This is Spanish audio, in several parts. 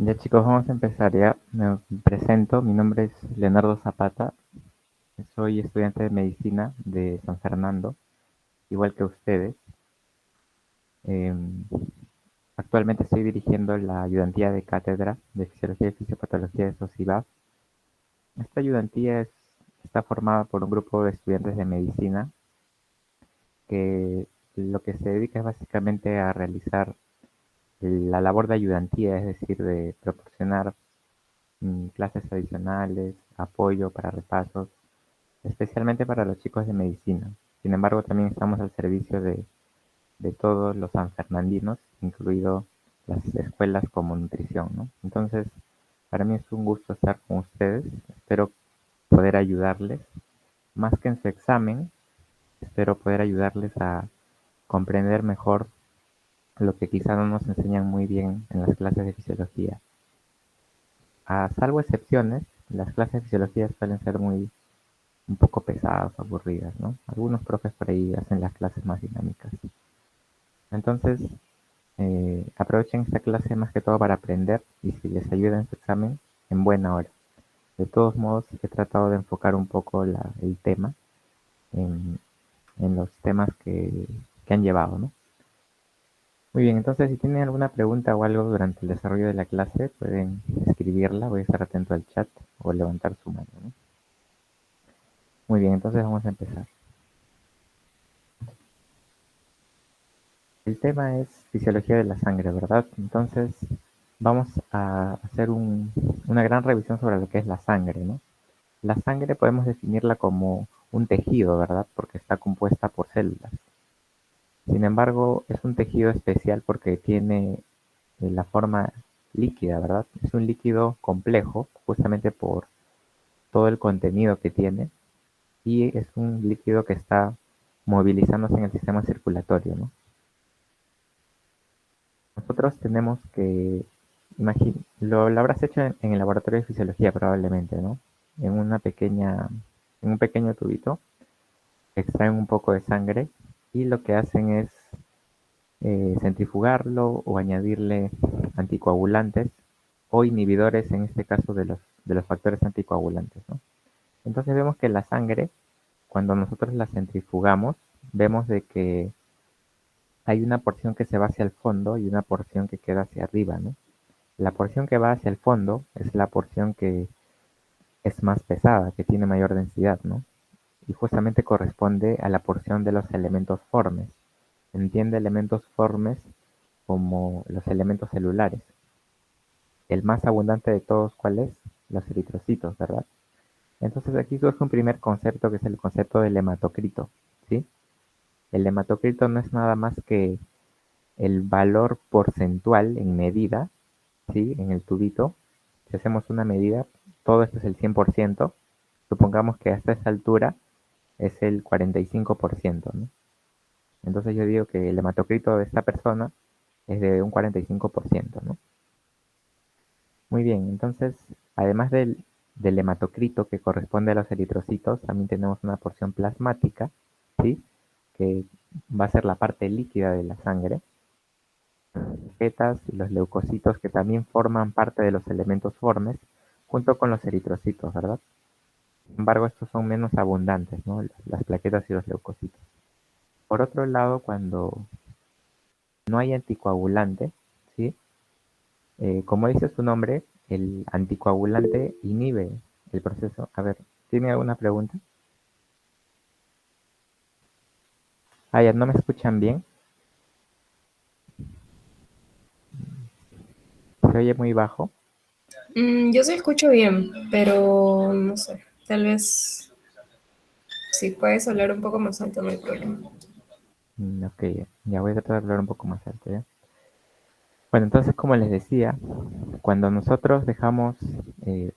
Ya chicos, vamos a empezar ya. Me presento, mi nombre es Leonardo Zapata, soy estudiante de medicina de San Fernando, igual que ustedes. Em, Actualmente estoy dirigiendo la ayudantía de cátedra de Fisiología y Fisiopatología de SOSIVAP. Esta está formada por un grupo de estudiantes de medicina que lo que se dedica es básicamente a realizar la labor de ayudantía, es decir, de proporcionar clases adicionales, apoyo para repasos, especialmente para los chicos de medicina. Sin embargo, también estamos al servicio de todos los sanfernandinos, incluido las escuelas como nutrición, ¿no? Entonces, para mí es un gusto estar con ustedes. Espero poder ayudarles, más que en su examen, espero poder ayudarles a comprender mejor lo que quizá no nos enseñan muy bien en las clases de fisiología. Salvo excepciones, las clases de fisiología suelen ser un poco pesadas, aburridas, ¿no? Algunos profes por ahí hacen las clases más dinámicas. Entonces, aprovechen esta clase más que todo para aprender y si les ayuda en su examen, en buena hora. De todos modos, he tratado de enfocar un poco el tema en, en los temas que han llevado, ¿no? Muy bien, entonces si tienen alguna pregunta o algo durante el desarrollo de la clase, pueden escribirla, voy a estar atento al chat o levantar su mano, ¿no? Muy bien, entonces vamos a empezar. El tema es fisiología de la sangre, ¿verdad? Entonces vamos a hacer una gran revisión sobre lo que es la sangre, ¿no? La sangre podemos definirla como un tejido, ¿verdad? Porque está compuesta por células. Sin embargo, es un tejido especial porque tiene la forma líquida, ¿verdad? Es un líquido complejo, justamente por todo el contenido que tiene, y es un líquido que está movilizándose en el sistema circulatorio, ¿no? Nosotros tenemos que, lo habrás hecho en el laboratorio de fisiología probablemente, ¿no? En una pequeña, en un pequeño tubito, extraen un poco de sangre y lo que hacen es centrifugarlo o añadirle anticoagulantes o inhibidores, en este caso de los factores anticoagulantes, ¿no? Entonces vemos que la sangre, cuando nosotros la centrifugamos, vemos de que hay una porción que se va hacia el fondo y una porción que queda hacia arriba, ¿no? La porción que va hacia el fondo es la porción que es más pesada, que tiene mayor densidad, ¿no? Y justamente corresponde a la porción de los elementos formes. Entiende elementos formes como los elementos celulares. El más abundante de todos, ¿cuál es? Los eritrocitos, ¿verdad? Entonces aquí surge un primer concepto que es el concepto del hematocrito, ¿sí? El hematocrito no es nada más que el valor porcentual en medida, ¿sí? En el tubito. Si hacemos una medida, todo esto es el 100%. Supongamos que hasta esa altura es el 45%, ¿no? Entonces yo digo que el hematocrito de esta persona es de un 45%, ¿no? Muy bien, entonces, además del hematocrito que corresponde a los eritrocitos, también tenemos una porción plasmática, ¿sí? Que va a ser la parte líquida de la sangre, plaquetas y los leucocitos que también forman parte de los elementos formes, junto con los eritrocitos, ¿verdad? Sin embargo, estos son menos abundantes, ¿no? Las plaquetas y los leucocitos. Por otro lado, cuando no hay anticoagulante, ¿sí? Como dice su nombre, el anticoagulante inhibe el proceso. A ver, ¿tiene alguna pregunta? Ya no me escuchan bien. Se oye muy bajo. Yo se escucho bien, pero no sé, tal vez si puedes hablar un poco más alto no hay problema. Ok, ya voy a tratar de hablar un poco más alto, ¿ya? Bueno, entonces, como les decía, cuando nosotros dejamos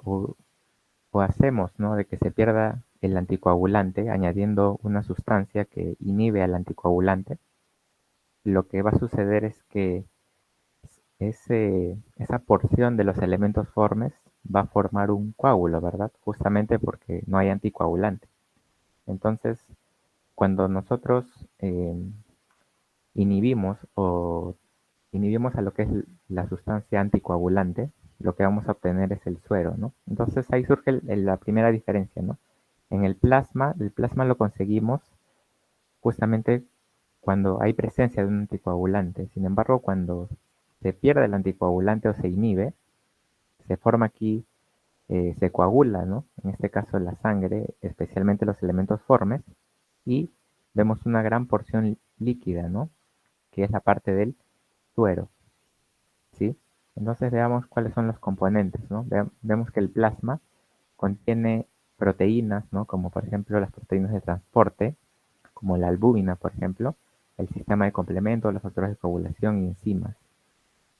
o hacemos, ¿no? De que se pierda el anticoagulante, añadiendo una sustancia que inhibe al anticoagulante, lo que va a suceder es que esa porción de los elementos formes va a formar un coágulo, ¿verdad? Justamente porque no hay anticoagulante. Entonces, cuando nosotros inhibimos o inhibimos a lo que es la sustancia anticoagulante, lo que vamos a obtener es el suero, ¿no? Entonces ahí surge la primera diferencia, ¿no? En el plasma lo conseguimos justamente cuando hay presencia de un anticoagulante. Sin embargo, cuando se pierde el anticoagulante o se inhibe, se forma aquí, se coagula, ¿no? En este caso la sangre, especialmente los elementos formes, y vemos una gran porción líquida, ¿no? Que es la parte del suero, ¿sí? Entonces veamos cuáles son los componentes, ¿no? Vemos que el plasma contiene proteínas, ¿no? Como por ejemplo las proteínas de transporte, como la albúmina, por ejemplo, el sistema de complemento, los factores de coagulación y enzimas.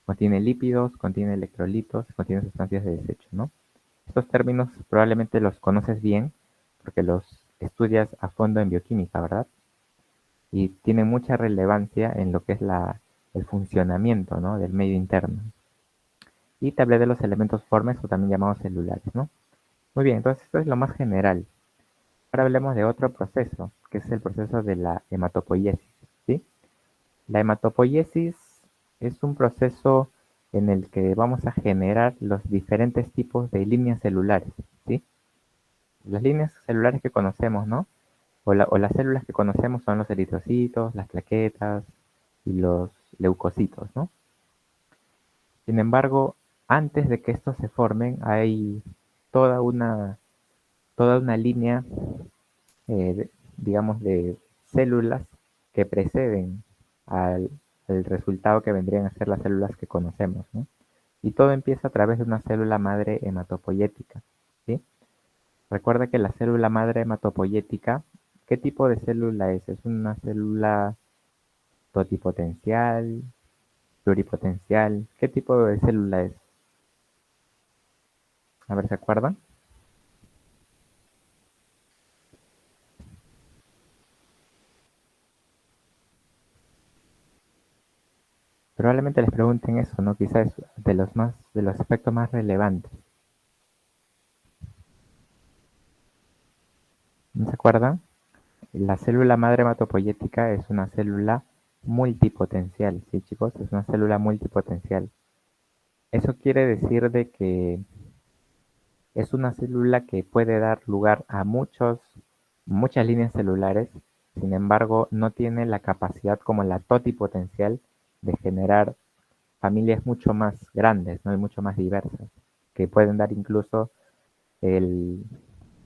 Contiene lípidos, contiene electrolitos, contiene sustancias de desecho, ¿no? Estos términos probablemente los conoces bien porque los estudias a fondo en bioquímica, ¿verdad? Y tienen mucha relevancia en lo que es el funcionamiento, ¿no? Del medio interno. Y te hablé de los elementos formes o también llamados celulares, ¿no? Muy bien, entonces esto es lo más general. Ahora hablemos de otro proceso, que es el proceso de la hematopoiesis, ¿sí? La hematopoiesis es un proceso en el que vamos a generar los diferentes tipos de líneas celulares, ¿sí? Las líneas celulares que conocemos, ¿no? O las células que conocemos son los eritrocitos, las plaquetas y los leucocitos, ¿no? Sin embargo, antes de que estos se formen, hay toda una, toda una línea, digamos, de células que preceden al, al resultado que vendrían a ser las células que conocemos, ¿no? Y todo empieza a través de una célula madre hematopoyética, ¿sí? Recuerda que la célula madre hematopoyética, ¿qué tipo de célula es? ¿Es una célula totipotencial, pluripotencial? ¿Qué tipo de célula es? A ver, ¿se acuerdan? Probablemente les pregunten eso, ¿no? Quizás de los aspectos más relevantes. ¿No se acuerdan? La célula madre hematopoyética es una célula multipotencial, ¿sí, chicos? Es una célula multipotencial. Eso quiere decir de que es una célula que puede dar lugar a muchas líneas celulares, sin embargo, no tiene la capacidad como la totipotencial de generar familias mucho más grandes, ¿no? Y mucho más diversas, que pueden dar incluso el,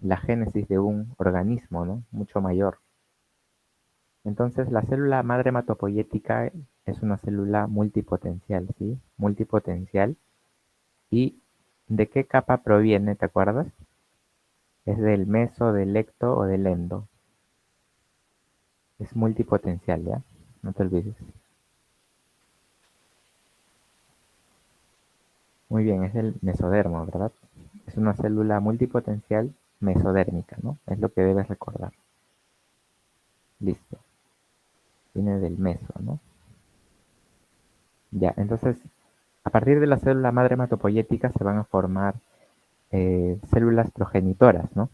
la génesis de un organismo, ¿no? Mucho mayor. Entonces, la célula madre hematopoyética es una célula multipotencial, ¿sí? Multipotencial. ¿Y de qué capa proviene, te acuerdas? Es del meso, del ecto o del endo. Es multipotencial, ¿ya? No te olvides. Muy bien, es el mesodermo, ¿verdad? Es una célula multipotencial mesodérmica, ¿no? Es lo que debes recordar. Listo. Viene del meso, ¿no? Ya, entonces, a partir de la célula madre hematopoyética se van a formar células progenitoras, ¿no?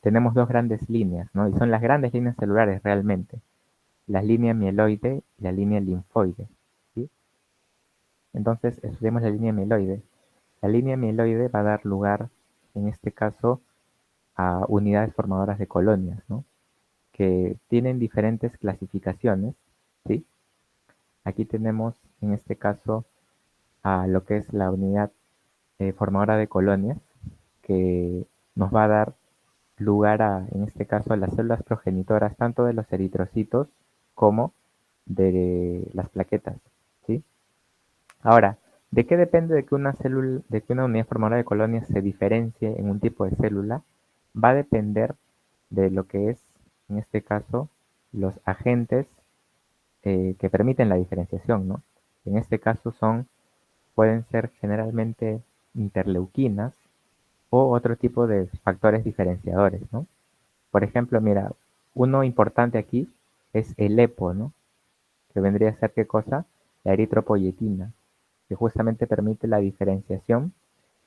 Tenemos dos grandes líneas, ¿no? Y son las grandes líneas celulares realmente. La línea mieloide y la línea linfoide, ¿sí? Entonces, estudiamos la línea mieloide. La línea mieloide va a dar lugar, en este caso, a unidades formadoras de colonias, ¿no? Que tienen diferentes clasificaciones, ¿sí? Aquí tenemos, en este caso, a lo que es la unidad formadora de colonias, que nos va a dar lugar a, en este caso, a las células progenitoras tanto de los eritrocitos como de las plaquetas, ¿sí? Ahora, ¿de qué depende de que una unidad formadora de colonias se diferencie en un tipo de célula? Va a depender de lo que es, en este caso, los agentes que permiten la diferenciación, ¿no? En este caso pueden ser generalmente interleuquinas o otro tipo de factores diferenciadores, ¿no? Por ejemplo, mira, uno importante aquí es el EPO, ¿no? Que vendría a ser ¿qué cosa? La eritropoyetina, que justamente permite la diferenciación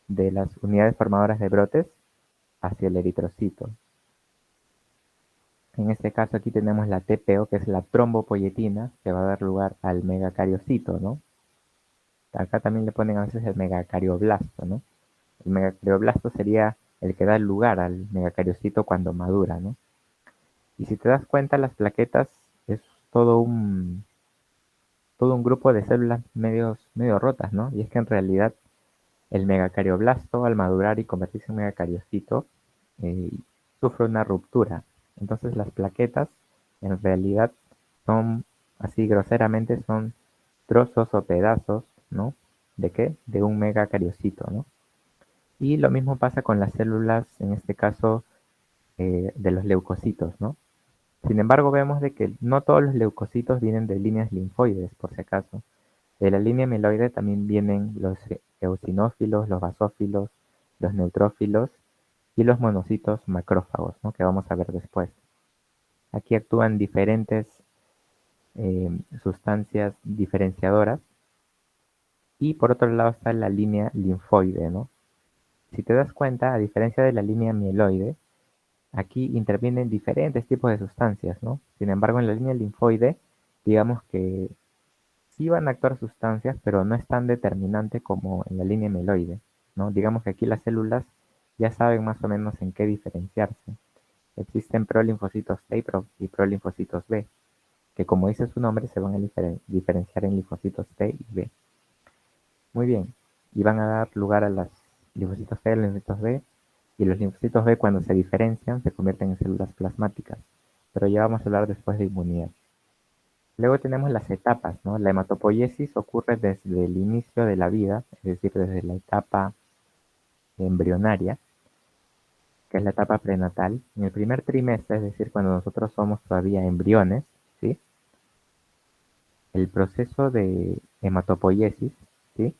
de las unidades formadoras de brotes hacia el eritrocito. En este caso aquí tenemos la TPO, que es la trombopoyetina, que va a dar lugar al megacariocito, ¿no? Acá también le ponen a veces el megacardioblasto, ¿no? El megacardioblasto sería el que da lugar al megacariocito cuando madura, ¿no? Y si te das cuenta, las plaquetas es todo un, todo un grupo de células medio rotas, ¿no? Y es que en realidad el megacardioblasto, al madurar y convertirse en megacariocito, eh, sufre una ruptura. Entonces las plaquetas, en realidad, son, así groseramente, son trozos o pedazos, ¿no? ¿De qué? De un megacariocito, ¿no? Y lo mismo pasa con las células, en este caso, de los leucocitos, ¿no? Sin embargo, vemos de que no todos los leucocitos vienen de líneas linfoides, por si acaso. De la línea mieloide también vienen los eosinófilos, los basófilos, los neutrófilos y los monocitos macrófagos, ¿no? Que vamos a ver después. Aquí actúan diferentes sustancias diferenciadoras y por otro lado está la línea linfoide, ¿no? Si te das cuenta, a diferencia de la línea mieloide, aquí intervienen diferentes tipos de sustancias, ¿no? Sin embargo, en la línea linfoide, digamos que sí van a actuar sustancias, pero no es tan determinante como en la línea mieloide, ¿no? Digamos que aquí las células ya saben más o menos en qué diferenciarse. Existen prolinfocitos T y prolinfocitos B, que como dice su nombre se van a diferenciar en linfocitos T y B. Muy bien, y van a dar lugar a los linfocitos T y los linfocitos B, y los linfocitos B cuando se diferencian se convierten en células plasmáticas, pero ya vamos a hablar después de inmunidad. Luego tenemos las etapas, ¿no? La hematopoiesis ocurre desde el inicio de la vida, es decir, desde la etapa embrionaria, que es la etapa prenatal. En el primer trimestre, es decir, cuando nosotros somos todavía embriones, ¿sí? El proceso de hematopoiesis, ¿sí?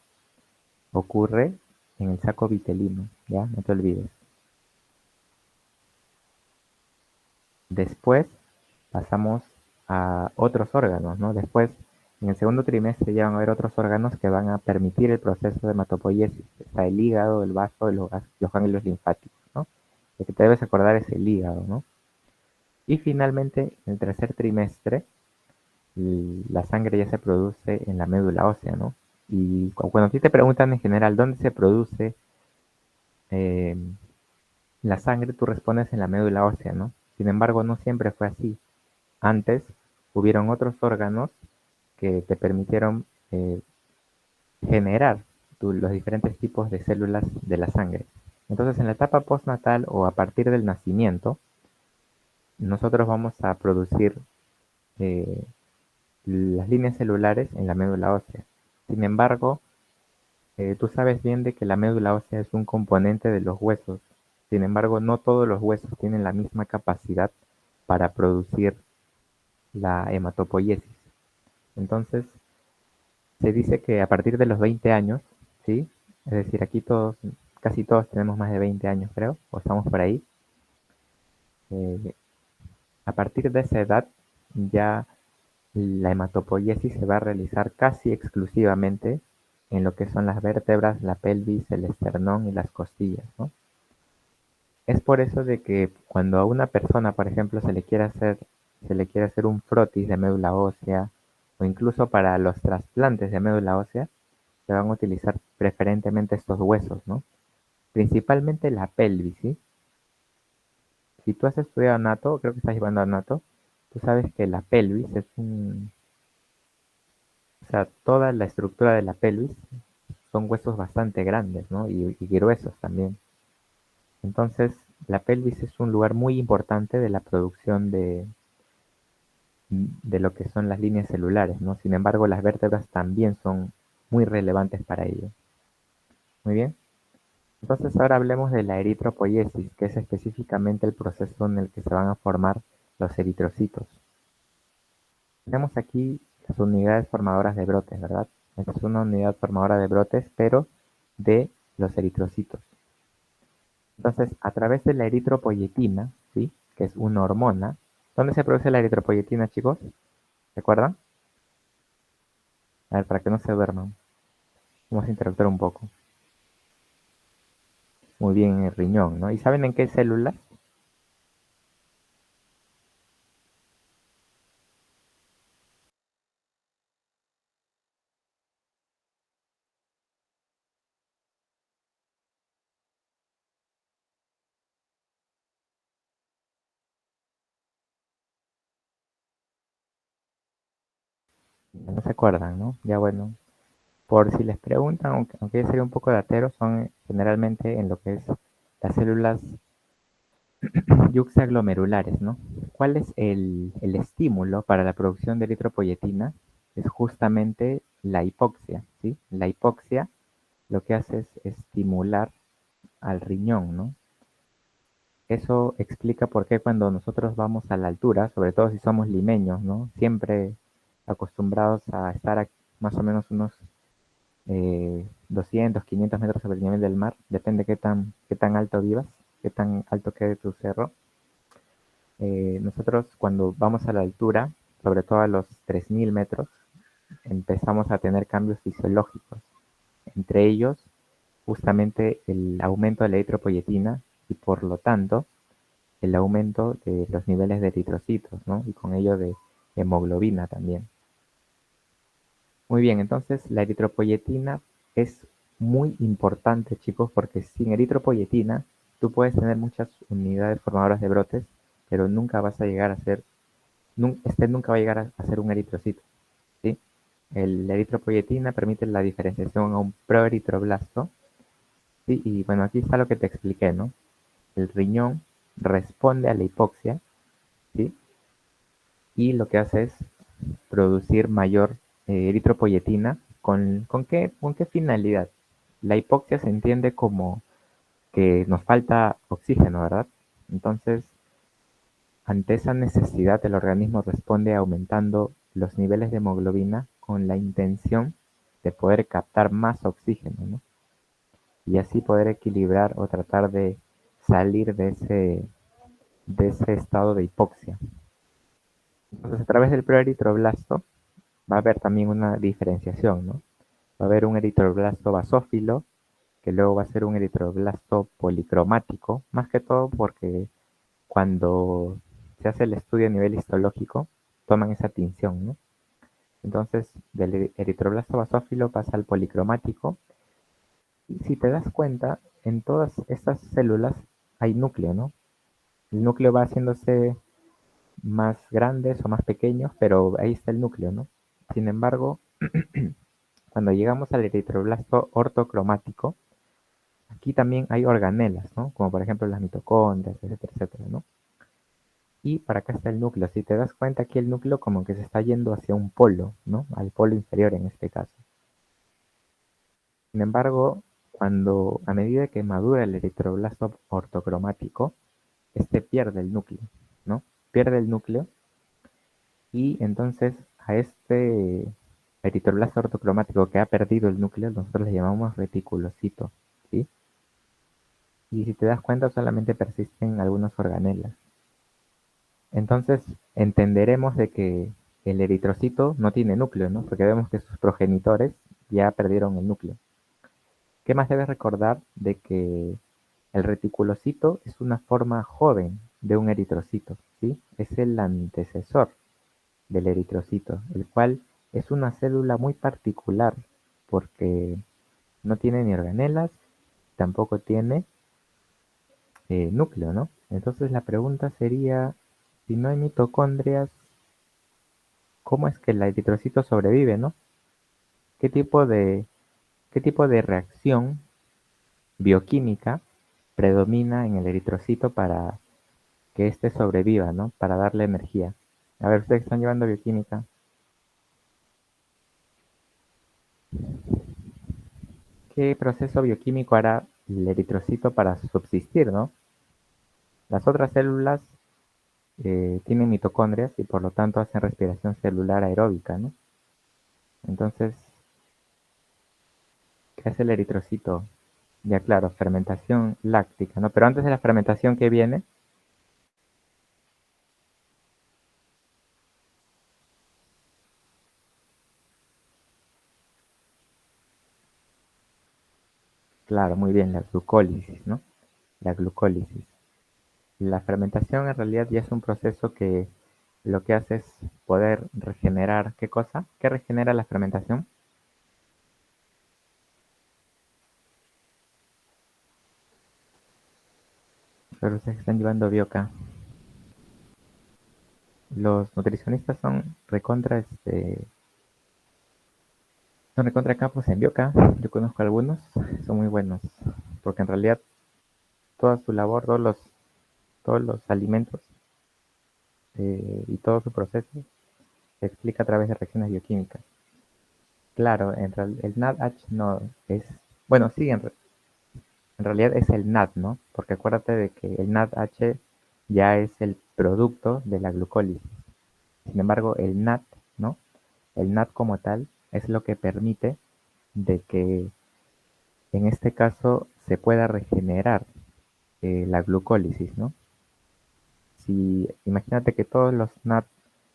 Ocurre en el saco vitelino, ¿ya? No te olvides. Después pasamos a otros órganos, ¿no? Después, en el segundo trimestre ya van a haber otros órganos que van a permitir el proceso de hematopoiesis. Está el hígado, el vaso, los ganglios linfáticos, ¿no? Lo que te debes acordar es el hígado, ¿no? Y finalmente, en el tercer trimestre, la sangre ya se produce en la médula ósea, ¿no? Y cuando a ti te preguntan en general dónde se produce eh, la sangre, tú respondes en la médula ósea, ¿no? Sin embargo, no siempre fue así. Antes hubieron otros órganos que te permitieron generar los diferentes tipos de células de la sangre. Entonces, en la etapa postnatal o a partir del nacimiento, nosotros vamos a producir eh, las líneas celulares en la médula ósea. Sin embargo, tú sabes bien de que la médula ósea es un componente de los huesos. Sin embargo, no todos los huesos tienen la misma capacidad para producir la hematopoiesis. Entonces, se dice que a partir de los 20 años, ¿sí? Es decir, aquí todos, casi todos tenemos más de 20 años, creo, o estamos por ahí. Eh, a partir de esa edad, ya la hematopoiesis se va a realizar casi exclusivamente en lo que son las vértebras, la pelvis, el esternón y las costillas, ¿no? Es por eso de que cuando a una persona, por ejemplo, se le quiere hacer un frotis de médula ósea, o incluso para los trasplantes de médula ósea, se van a utilizar preferentemente estos huesos, ¿no? Principalmente la pelvis, ¿sí? Si tú has estudiado anato, creo que estás llevando anato, tú sabes que la pelvis o sea, toda la estructura de la pelvis son huesos bastante grandes, ¿no? Y gruesos también. Entonces, la pelvis es un lugar muy importante de la producción de lo que son las líneas celulares, ¿no? Sin embargo, las vértebras también son muy relevantes para ello. Muy bien. Entonces ahora hablemos de la eritropoiesis, que es específicamente el proceso en el que se van a formar los eritrocitos. Tenemos aquí las unidades formadoras de brotes, ¿verdad? Esta es una unidad formadora de brotes, pero de los eritrocitos. Entonces, a través de la eritropoyetina, ¿sí? Que es una hormona. ¿Dónde se produce la eritropoyetina, chicos? ¿Recuerdan? A ver, para que no se duerman. Vamos a interactuar un poco. Muy bien, en el riñón, ¿no? ¿Y saben en qué células? No se acuerdan, ¿no? Ya bueno, por si les preguntan, aunque ya sería un poco datero, son generalmente en lo que es las células yuxtaglomerulares, ¿no? ¿Cuál es el estímulo para la producción de eritropoyetina? Es justamente la hipoxia, ¿sí? La hipoxia lo que hace es estimular al riñón, ¿no? Eso explica por qué cuando nosotros vamos a la altura, sobre todo si somos limeños, ¿no? Siempre acostumbrados a estar más o menos unos 200, 500 metros sobre el nivel del mar, depende qué tan alto vivas, qué tan alto quede tu cerro. Nosotros cuando vamos a la altura, sobre todo a los 3000 metros, empezamos a tener cambios fisiológicos. Entre ellos, justamente el aumento de la eritropoyetina y por lo tanto el aumento de los niveles de eritrocitos, ¿no? Y con ello de hemoglobina también. Muy bien, entonces la eritropoyetina es muy importante, chicos, porque sin eritropoyetina tú puedes tener muchas unidades formadoras de brotes, pero nunca vas a llegar a ser, este nunca va a llegar a ser un eritrocito, ¿sí? La eritropoyetina permite la diferenciación a un proeritroblasto, ¿sí? Y bueno, aquí está lo que te expliqué, ¿no? El riñón responde a la hipoxia, ¿sí? Y lo que hace es producir mayor eritropoyetina. Con qué finalidad? La hipoxia se entiende como que nos falta oxígeno, ¿verdad? Entonces, ante esa necesidad, el organismo responde aumentando los niveles de hemoglobina con la intención de poder captar más oxígeno, ¿no? Y así poder equilibrar o tratar de salir de ese estado de hipoxia. Entonces, a través del proeritroblasto va a haber también una diferenciación, ¿no? Va a haber un eritroblasto basófilo, que luego va a ser un eritroblasto policromático, más que todo porque cuando se hace el estudio a nivel histológico, toman esa tinción, ¿no? Entonces, del eritroblasto basófilo pasa al policromático, y si te das cuenta, en todas estas células hay núcleo, ¿no? El núcleo va haciéndose más grandes o más pequeños, pero ahí está el núcleo, ¿no? Sin embargo, cuando llegamos al eritroblasto ortocromático, aquí también hay organelas, ¿no? Como por ejemplo las mitocondrias, etcétera, etcétera, ¿no? Y para acá está el núcleo. Si te das cuenta, aquí el núcleo como que se está yendo hacia un polo, ¿no? Al polo inferior en este caso. Sin embargo, cuando a medida que madura el eritroblasto ortocromático, este pierde el núcleo, ¿no? Pierde el núcleo y entonces a este eritroblasto ortocromático que ha perdido el núcleo, nosotros le llamamos reticulocito, ¿sí? Y si te das cuenta, solamente persisten algunas organelas. Entonces entenderemos de que el eritrocito no tiene núcleo, ¿no? Porque vemos que sus progenitores ya perdieron el núcleo. ¿Qué más debes recordar de que el reticulocito es una forma joven de un eritrocito, ¿sí? Es el antecesor del eritrocito, el cual es una célula muy particular porque no tiene ni organelas, tampoco tiene núcleo, ¿no? Entonces la pregunta sería, si no hay mitocondrias, ¿cómo es que el eritrocito sobrevive, no? ¿Qué tipo de, qué tipo de reacción bioquímica predomina en el eritrocito para que éste sobreviva, ¿no? Para darle energía. A ver, ustedes que están llevando bioquímica, ¿qué proceso bioquímico hará el eritrocito para subsistir, no? Las otras células tienen mitocondrias y por lo tanto hacen respiración celular aeróbica, ¿no? Entonces, ¿qué hace el eritrocito? Ya claro, fermentación láctica, ¿no? Pero antes de la fermentación, ¿qué viene? Claro, muy bien, la glucólisis, ¿no? La glucólisis. La fermentación en realidad ya es un proceso que lo que hace es poder regenerar, ¿qué cosa? ¿Qué regenera la fermentación? Pero ustedes están llevando bioca. Los nutricionistas son recontra, Son recontra campos en Bioca. Yo conozco algunos, son muy buenos. Porque en realidad toda su labor, todos los alimentos y todo su proceso se explica a través de reacciones bioquímicas. Claro, el NADH no es, bueno, sí, en realidad es el NAD, ¿no? Porque acuérdate de que el NADH ya es el producto de la glucólisis. Sin embargo, el NAD, ¿no? El NAD como tal es lo que permite de que en este caso se pueda regenerar la glucólisis, ¿no? Si imagínate que todos los NAD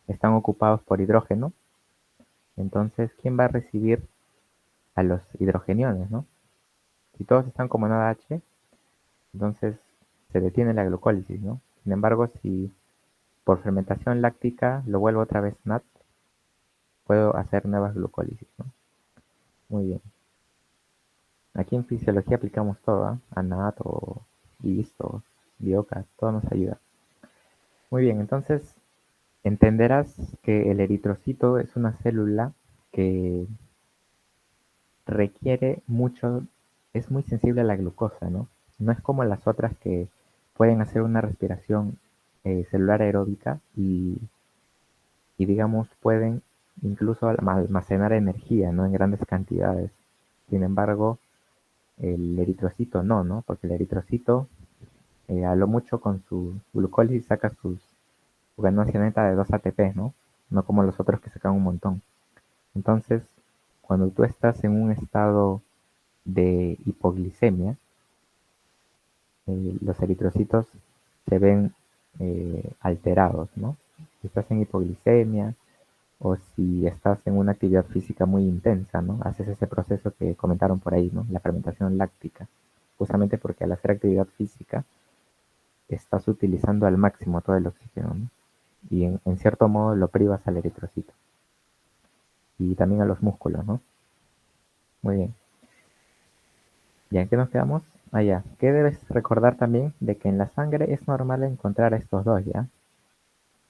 están ocupados por hidrógeno, entonces ¿quién va a recibir a los hidrogeniones, ¿no? Si todos están como NADH, entonces se detiene la glucólisis, ¿no? Sin embargo, si por fermentación láctica lo vuelvo otra vez NAD, puedo hacer nuevas glucólisis, ¿no? Muy bien. Aquí en fisiología aplicamos todo, ¿ah? ANAT o GIST o BIOCA, todo nos ayuda. Muy bien, entonces entenderás que el eritrocito es una célula que requiere mucho, es muy sensible a la glucosa, ¿no? No es como las otras que pueden hacer una respiración celular aeróbica y digamos pueden incluso almacenar energía, ¿no? En grandes cantidades. Sin embargo, el eritrocito no, ¿no? Porque el eritrocito a lo mucho con su glucólisis saca su ganancia neta de 2 ATP, ¿no? No como los otros que sacan un montón. Entonces, cuando tú estás en un estado de hipoglicemia, los eritrocitos se ven alterados, ¿no? Si estás en hipoglicemia o si estás en una actividad física muy intensa, ¿no? Haces ese proceso que comentaron por ahí, ¿no? La fermentación láctica. Justamente porque al hacer actividad física estás utilizando al máximo todo el oxígeno, ¿no? Y en cierto modo lo privas al eritrocito. Y también a los músculos, ¿no? Muy bien. ¿Ya en qué nos quedamos? Ah, ya. ¿Qué debes recordar también? De que en la sangre es normal encontrar a estos dos, ¿ya?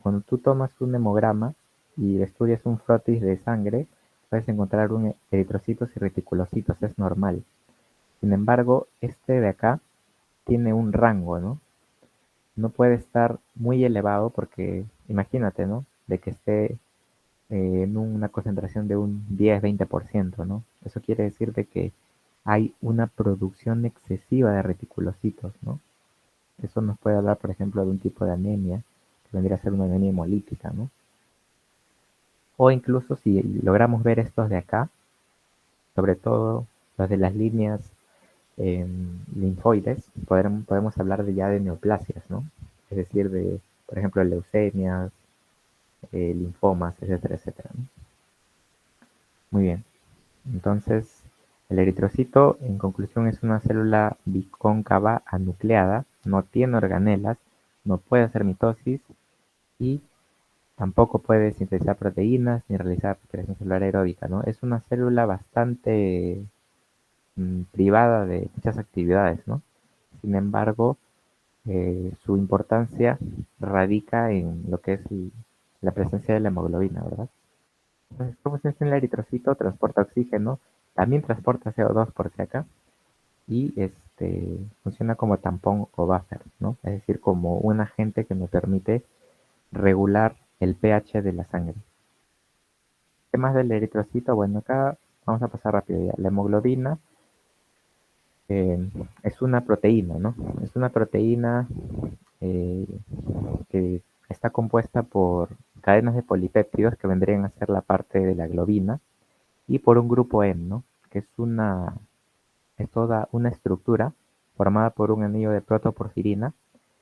Cuando tú tomas un hemograma y estudias un frotis de sangre, puedes encontrar un eritrocitos y reticulocitos, es normal. Sin embargo, este de acá tiene un rango, ¿no? No puede estar muy elevado porque, imagínate, ¿no? De que esté en una concentración de un 10-20%, ¿no? Eso quiere decir de que hay una producción excesiva de reticulocitos, ¿no? Eso nos puede hablar, por ejemplo, de un tipo de anemia, que vendría a ser una anemia hemolítica, ¿no? O incluso si logramos ver estos de acá, sobre todo los de las líneas linfoides, podemos hablar ya de neoplasias, ¿no? Es decir, de, por ejemplo, leucemias, linfomas, etcétera, etcétera, ¿no? Muy bien. Entonces, el eritrocito, en conclusión, es una célula bicóncava anucleada, no tiene organelas, no puede hacer mitosis y tampoco puede sintetizar proteínas ni realizar respiración celular aeróbica, ¿no? Es una célula bastante privada de muchas actividades, ¿no? Sin embargo, su importancia radica en lo que es la presencia de la hemoglobina, ¿verdad? Entonces, ¿cómo se hace el eritrocito? Transporta oxígeno, también transporta CO2 por si acá, y funciona como tampón o buffer, ¿no? Es decir, como un agente que me permite regular el pH de la sangre. ¿Qué más del eritrocito? Bueno, acá vamos a pasar rápido ya. La hemoglobina es una proteína, ¿no? Es una proteína eh, que está compuesta por cadenas de polipéptidos que vendrían a ser la parte de la globina y por un grupo M, ¿no? Que es toda una estructura formada por un anillo de protoporfirina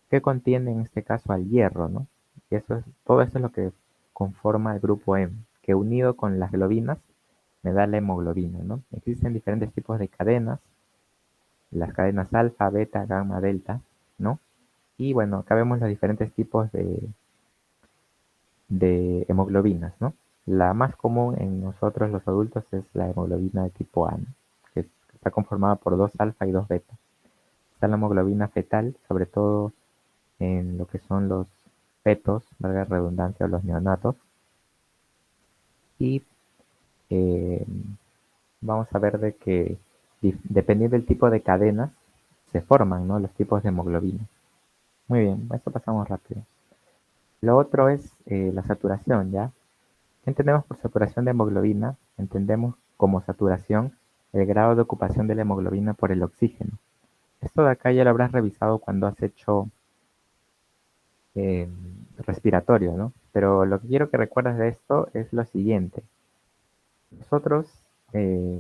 que contiene en este caso al hierro, ¿no? Y todo eso es lo que conforma el grupo M, que unido con las globinas me da la hemoglobina, ¿no? Existen diferentes tipos de cadenas, las cadenas alfa, beta, gamma, delta, ¿no? Y bueno, acá vemos los diferentes tipos de hemoglobinas, ¿no? La más común en nosotros los adultos es la hemoglobina de tipo A, ¿no? Que está conformada por dos alfa y dos beta. Está la hemoglobina fetal, sobre todo en lo que son los fetos, valga la redundancia, o los neonatos. Y eh, vamos a ver de que dependiendo del tipo de cadenas se forman, ¿no? Los tipos de hemoglobina. Muy bien, esto pasamos rápido. Lo otro es la saturación, ¿ya? ¿Qué entendemos por saturación de hemoglobina? Entendemos como saturación el grado de ocupación de la hemoglobina por el oxígeno. Esto de acá ya lo habrás revisado cuando has hecho eh, respiratorio, ¿no? Pero lo que quiero que recuerdes de esto es lo siguiente. Nosotros,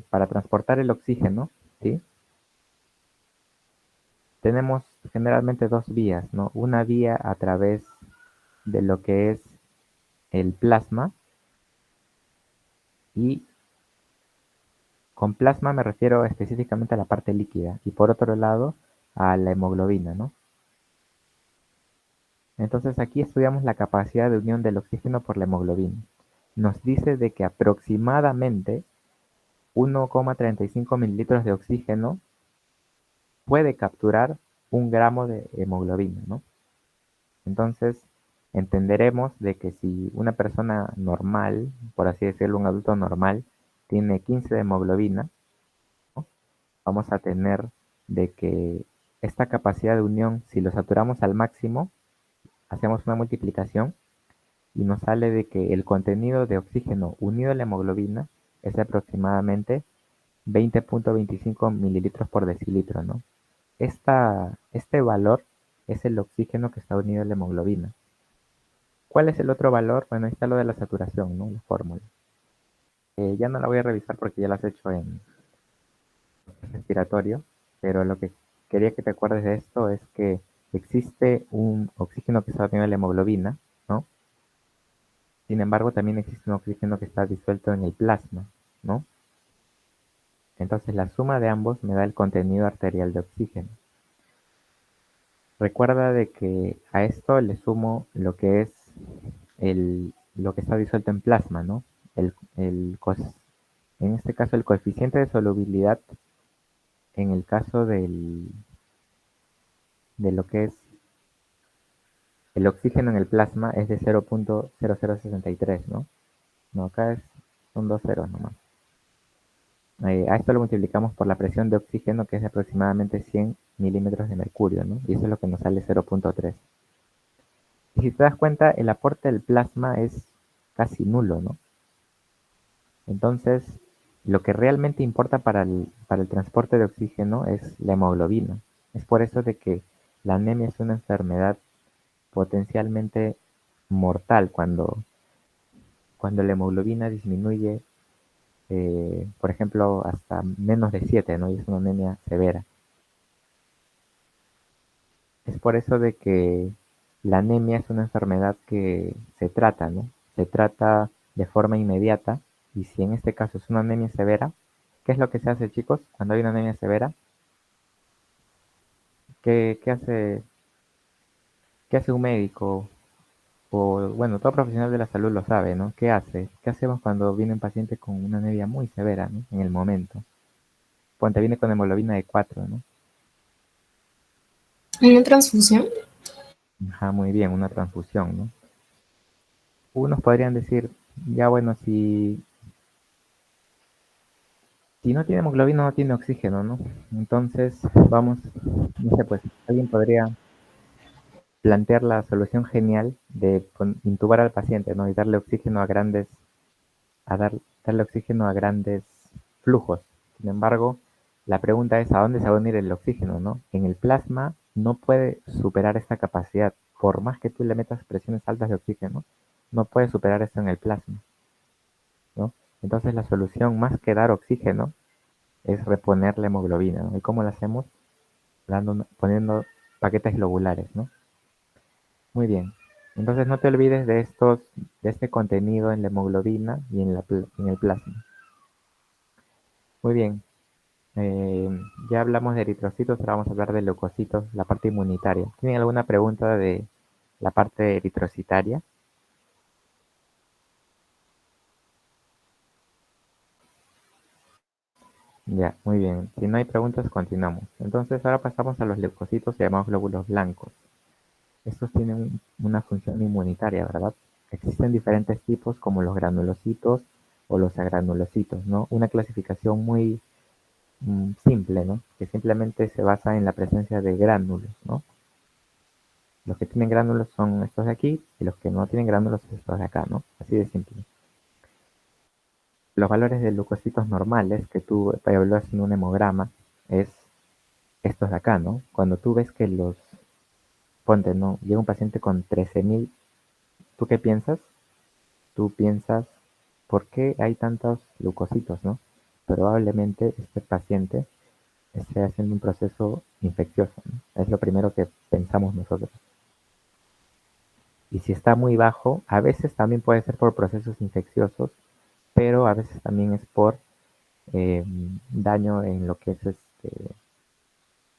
para transportar el oxígeno, ¿sí? Tenemos generalmente dos vías, ¿no? Una vía a través de lo que es el plasma y con plasma me refiero específicamente a la parte líquida y por otro lado a la hemoglobina, ¿no? Entonces aquí estudiamos la capacidad de unión del oxígeno por la hemoglobina. Nos dice de que aproximadamente 1,35 mililitros de oxígeno puede capturar 1 gramo de hemoglobina, ¿no? Entonces entenderemos de que si una persona normal, por así decirlo, un adulto normal, tiene 15 de hemoglobina, ¿no? Vamos a tener de que esta capacidad de unión, si lo saturamos al máximo, hacemos una multiplicación y nos sale de que el contenido de oxígeno unido a la hemoglobina es de aproximadamente 20,25 mililitros por decilitro, ¿no? Este valor es el oxígeno que está unido a la hemoglobina. ¿Cuál es el otro valor? Bueno, ahí está lo de la saturación, ¿no? La fórmula. Ya no la voy a revisar porque ya la has hecho en respiratorio, pero lo que quería que te acuerdes de esto es que existe un oxígeno que está unido a la hemoglobina, ¿no? Sin embargo, también existe un oxígeno que está disuelto en el plasma, ¿no? Entonces la suma de ambos me da el contenido arterial de oxígeno. Recuerda de que a esto le sumo lo que es lo que está disuelto en plasma, ¿no? En este caso el coeficiente de solubilidad en el caso de lo que es el oxígeno en el plasma es de 0,0063, ¿no? No, son dos ceros nomás. A esto lo multiplicamos por la presión de oxígeno, que es de aproximadamente 100 milímetros de mercurio, ¿no? Y eso es lo que nos sale 0,3. Y si te das cuenta, el aporte del plasma es casi nulo, ¿no? Entonces, lo que realmente importa para el transporte de oxígeno es la hemoglobina. Es por eso de que la anemia es una enfermedad potencialmente mortal cuando la hemoglobina disminuye, por ejemplo, hasta menos de 7, ¿no? Y es una anemia severa. Es por eso de que la anemia es una enfermedad que se trata, ¿no? Se trata de forma inmediata y si en este caso es una anemia severa, ¿qué es lo que se hace, chicos? Cuando hay una anemia severa, ¿qué hace un médico? O, bueno, todo profesional de la salud lo sabe, ¿no? ¿Qué hace? ¿Qué hacemos cuando viene un paciente con una anemia muy severa, ¿no? En el momento. Ponte, viene con hemoglobina de 4, ¿no? ¿Una transfusión? Ajá, muy bien, una transfusión, ¿no? Unos podrían decir, ya bueno, si no tiene hemoglobina no tiene oxígeno, ¿no? Entonces, vamos, no sé, pues alguien podría plantear la solución genial de intubar al paciente, ¿no? Y darle oxígeno darle oxígeno a grandes flujos. Sin embargo, la pregunta es, ¿a dónde se va a unir el oxígeno, no? En el plasma no puede superar esta capacidad. Por más que tú le metas presiones altas de oxígeno, no puede superar esto en el plasma, ¿no? Entonces la solución, más que dar oxígeno, es reponer la hemoglobina, ¿no? ¿Y cómo lo hacemos? Poniendo paquetes globulares, ¿no? Muy bien. Entonces no te olvides de este contenido en la hemoglobina y en el plasma. Muy bien. Eh, ya hablamos de eritrocitos, ahora vamos a hablar de leucocitos, la parte inmunitaria. ¿Tienen alguna pregunta de la parte eritrocitaria? Ya, muy bien. Si no hay preguntas, continuamos. Entonces ahora pasamos a los leucocitos llamados glóbulos blancos. Estos tienen una función inmunitaria, ¿verdad? Existen diferentes tipos como los granulocitos o los agranulocitos, ¿no? Una clasificación muy simple, ¿no? Que simplemente se basa en la presencia de gránulos, ¿no? Los que tienen gránulos son estos de aquí y los que no tienen gránulos son estos de acá, ¿no? Así de simple. Los valores de leucocitos normales que tú evalúas en un hemograma es estos de acá, ¿no? Cuando tú ves que ponte, ¿no? Llega un paciente con 13.000, ¿tú qué piensas? Tú piensas, ¿por qué hay tantos leucocitos, no? Probablemente este paciente esté haciendo un proceso infeccioso, ¿no? Es lo primero que pensamos nosotros. Y si está muy bajo, a veces también puede ser por procesos infecciosos, pero a veces también es por daño en lo que es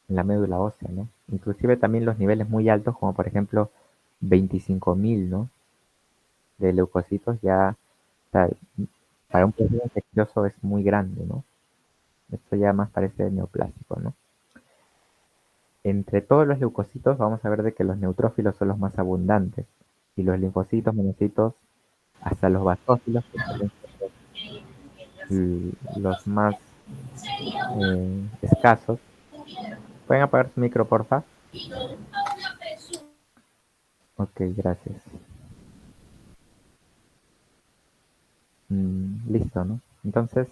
en la médula ósea, ¿no? Inclusive también los niveles muy altos, como por ejemplo 25.000, ¿no? De leucocitos ya, o sea, para un proceso infeccioso es muy grande, ¿no? Esto ya más parece neoplásico, ¿no? Entre todos los leucocitos vamos a ver de que los neutrófilos son los más abundantes y los linfocitos, monocitos, hasta los basófilos, que suelen ser los más escasos. ¿Pueden apagar su micro, porfa? Ok, gracias. Listo, ¿no? Entonces,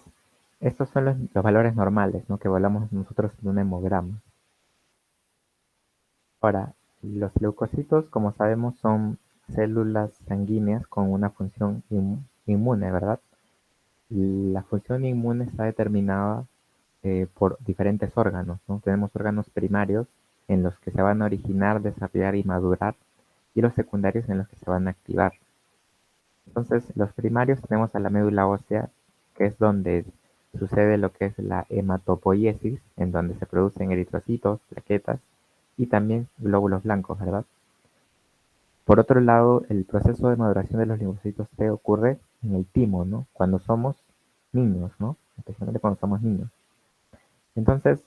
estos son los valores normales, ¿no? Que evaluamos nosotros en un hemograma. Ahora, los leucocitos, como sabemos, son células sanguíneas con una función inmune, ¿verdad? La función inmune está determinada por diferentes órganos, ¿no? Tenemos órganos primarios en los que se van a originar, desarrollar y madurar, y los secundarios en los que se van a activar. Entonces, los primarios tenemos a la médula ósea, que es donde sucede lo que es la hematopoiesis, en donde se producen eritrocitos, plaquetas y también glóbulos blancos, ¿verdad? Por otro lado, el proceso de maduración de los linfocitos T ocurre en el timo, ¿no? Cuando somos niños, ¿no? Especialmente cuando somos niños. Entonces,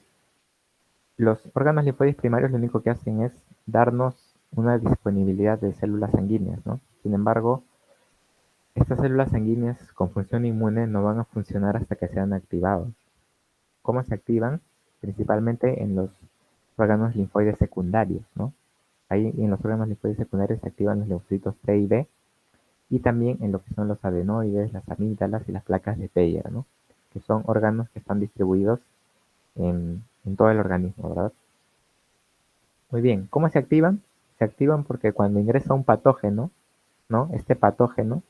los órganos linfoides primarios lo único que hacen es darnos una disponibilidad de células sanguíneas, ¿no? Sin embargo, estas células sanguíneas con función inmune no van a funcionar hasta que sean activados. ¿Cómo se activan? Principalmente en los órganos linfoides secundarios, ¿no? Ahí en los órganos linfoides secundarios se activan los linfocitos T y B y también en lo que son los adenoides, las amígdalas y las placas de Peyer, ¿no? Que son órganos que están distribuidos en todo el organismo, ¿verdad? Muy bien, ¿cómo se activan? Se activan porque cuando ingresa un patógeno, ¿no? Este patógeno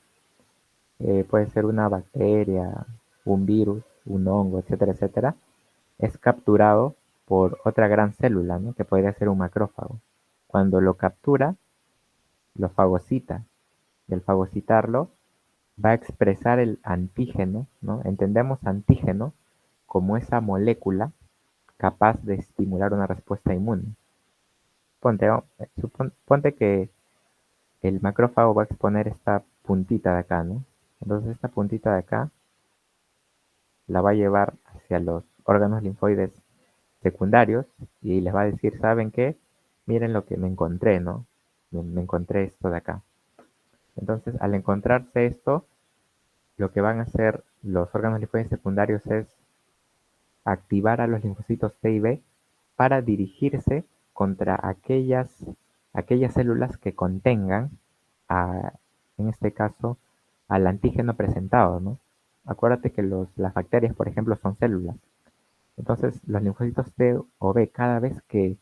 puede ser una bacteria, un virus, un hongo, etcétera, etcétera, es capturado por otra gran célula, ¿no? Que podría ser un macrófago. Cuando lo captura, lo fagocita y al fagocitarlo va a expresar el antígeno, ¿no? Entendemos antígeno como esa molécula capaz de estimular una respuesta inmune. Ponte que el macrófago va a exponer esta puntita de acá, ¿no? Entonces esta puntita de acá la va a llevar hacia los órganos linfoides secundarios y les va a decir, ¿saben qué? Miren lo que me encontré, ¿no? Me encontré esto de acá. Entonces, al encontrarse esto, lo que van a hacer los órganos linfoides secundarios es activar a los linfocitos T y B para dirigirse contra aquellas células que contengan, a, en este caso, al antígeno presentado, ¿no? Acuérdate que las bacterias, por ejemplo, son células. Entonces, los linfocitos T o B, cada vez que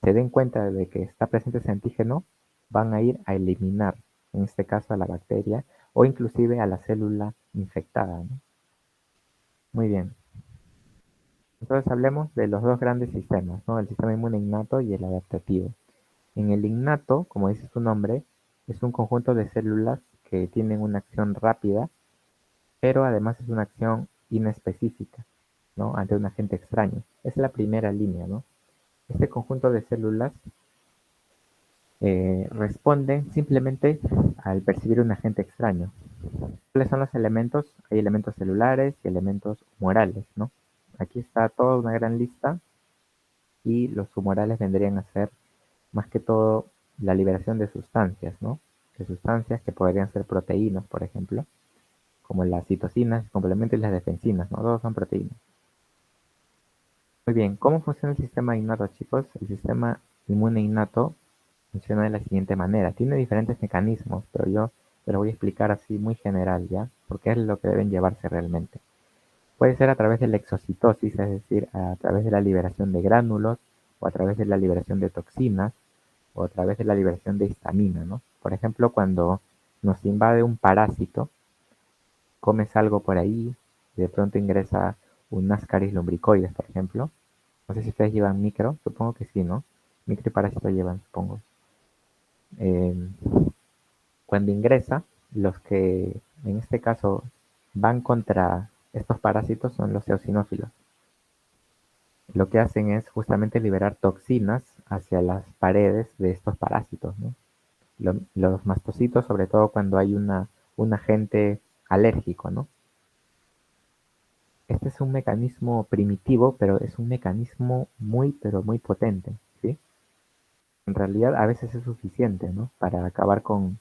se den cuenta de que está presente ese antígeno, van a ir a eliminar, en este caso, a la bacteria o inclusive a la célula infectada, ¿no? Muy bien. Entonces hablemos de los dos grandes sistemas, ¿no? El sistema inmune innato y el adaptativo. En el innato, como dice su nombre, es un conjunto de células que tienen una acción rápida, pero además es una acción inespecífica, ¿no? Ante un agente extraño. Es la primera línea, ¿no? Este conjunto de células responden simplemente al percibir un agente extraño. ¿Cuáles son los elementos? Hay elementos celulares y elementos humorales, ¿no? Aquí está toda una gran lista y los humorales vendrían a ser más que todo la liberación de sustancias, ¿no? De sustancias que podrían ser proteínas, por ejemplo. como las citocinas, complementos y las defensinas, ¿no? Todos son proteínas. Muy bien, ¿cómo funciona el sistema innato, chicos? El sistema inmune innato funciona de la siguiente manera. Tiene diferentes mecanismos, pero yo te lo voy a explicar así muy general, ¿ya? Porque es lo que deben llevarse realmente. Puede ser a través de la exocitosis, es decir, a través de la liberación de gránulos, o a través de la liberación de toxinas, o a través de la liberación de histamina, ¿no? Por ejemplo, cuando nos invade un parásito, comes algo por ahí, de pronto ingresa un Ascaris lumbricoides, por ejemplo. No sé si ustedes llevan micro, supongo que sí, ¿no? Micro y parásito llevan, supongo. Eh, Cuando ingresa, los que en este caso van contra estos parásitos son los eosinófilos. Lo que hacen es justamente liberar toxinas hacia las paredes de estos parásitos, ¿no? Los mastocitos, sobre todo cuando hay un agente alérgico, ¿no? Este es un mecanismo primitivo, pero es un mecanismo muy, pero muy potente, ¿sí? En realidad a veces es suficiente, ¿no? Para acabar con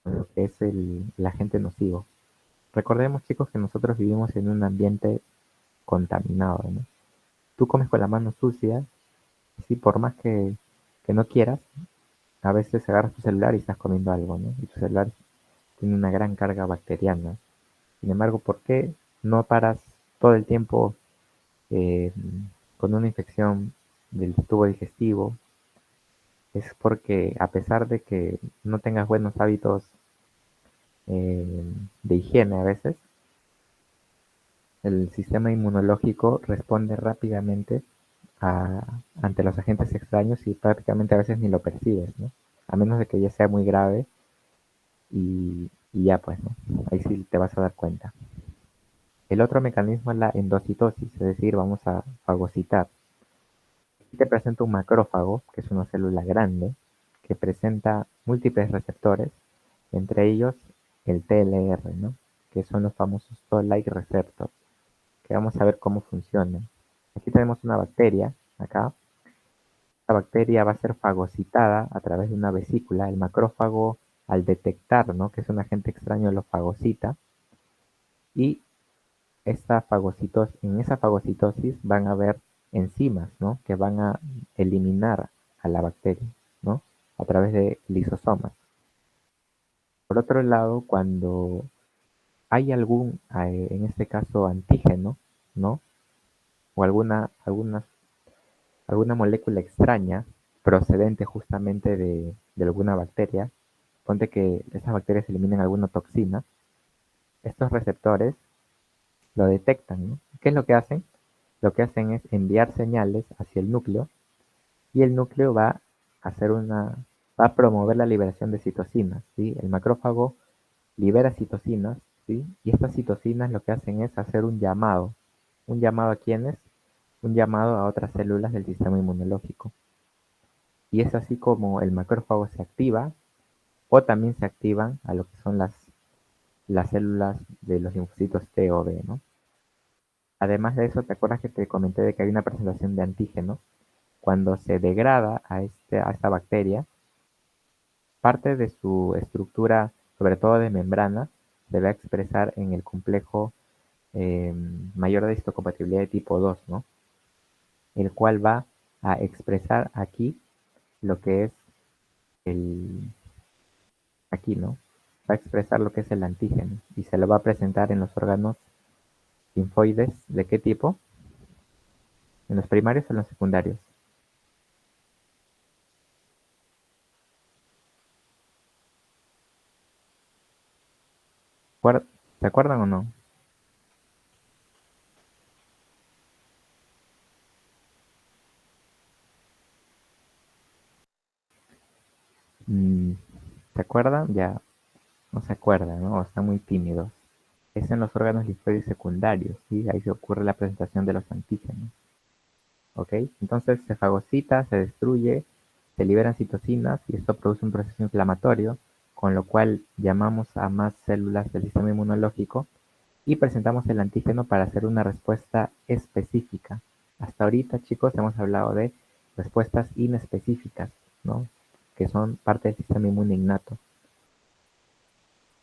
lo que es el agente nocivo. Recordemos, chicos, que nosotros vivimos en un ambiente contaminado, ¿no? Tú comes con la mano sucia, y sí, por más que no quieras, a veces agarras tu celular y estás comiendo algo, ¿no? Y tu celular tiene una gran carga bacteriana. Sin embargo, ¿por qué no paras todo el tiempo eh, con una infección del tubo digestivo? Es porque a pesar de que no tengas buenos hábitos eh, de higiene a veces, el sistema inmunológico responde rápidamente ante los agentes extraños y prácticamente a veces ni lo percibes, ¿no? A menos de que ya sea muy grave y ya pues, ¿no? Ahí sí te vas a dar cuenta. El otro mecanismo es la endocitosis, es decir, vamos a fagocitar. Aquí te presenta un macrófago, que es una célula grande, que presenta múltiples receptores, entre ellos el TLR, ¿no? Que son los famosos Toll-like receptors, que vamos a ver cómo funcionan. Aquí tenemos una bacteria, acá. Esta bacteria va a ser fagocitada a través de una vesícula. El macrófago, al detectar, ¿no?, que es un agente extraño, lo fagocita. Y en esa fagocitosis van a haber enzimas, ¿no?, que van a eliminar a la bacteria, ¿no?, a través de lisosomas. Por otro lado, cuando hay algún, en este caso, antígeno, ¿no?, o alguna molécula extraña procedente justamente de alguna bacteria, ponte que esas bacterias eliminan alguna toxina, estos receptores lo detectan, ¿no? ¿Qué es lo que hacen? Lo que hacen es enviar señales hacia el núcleo y el núcleo va a va a promover la liberación de citocinas, ¿sí? El macrófago libera citocinas, ¿sí? Y estas citocinas lo que hacen es hacer un llamado. ¿Un llamado a quiénes? Un llamado a otras células del sistema inmunológico. Y es así como el macrófago se activa o también se activan a lo que son las células de los linfocitos T o B, ¿no? Además de eso, ¿te acuerdas que te comenté de que hay una presentación de antígenos? Cuando se degrada a esta bacteria, parte de su estructura, sobre todo de membrana, se va a expresar en el complejo mayor de histocompatibilidad de tipo 2, ¿no? El cual va a expresar aquí lo que es el, aquí, ¿no? Va a expresar lo que es el antígeno y se lo va a presentar en los órganos linfoides. ¿De qué tipo? ¿En los primarios o en los secundarios? ¿Se acuerdan o no? Mm, ¿Se acuerdan? Ya no se acuerdan, ¿no? O están muy tímidos. Es en los órganos linfoides secundarios, ¿sí? Ahí se ocurre la presentación de los antígenos. ¿Ok? Entonces se fagocita, se destruye, se liberan citocinas y esto produce un proceso inflamatorio, con lo cual llamamos a más células del sistema inmunológico y presentamos el antígeno para hacer una respuesta específica. Hasta ahorita, chicos, hemos hablado de respuestas inespecíficas, ¿no? Que son parte del sistema inmune innato.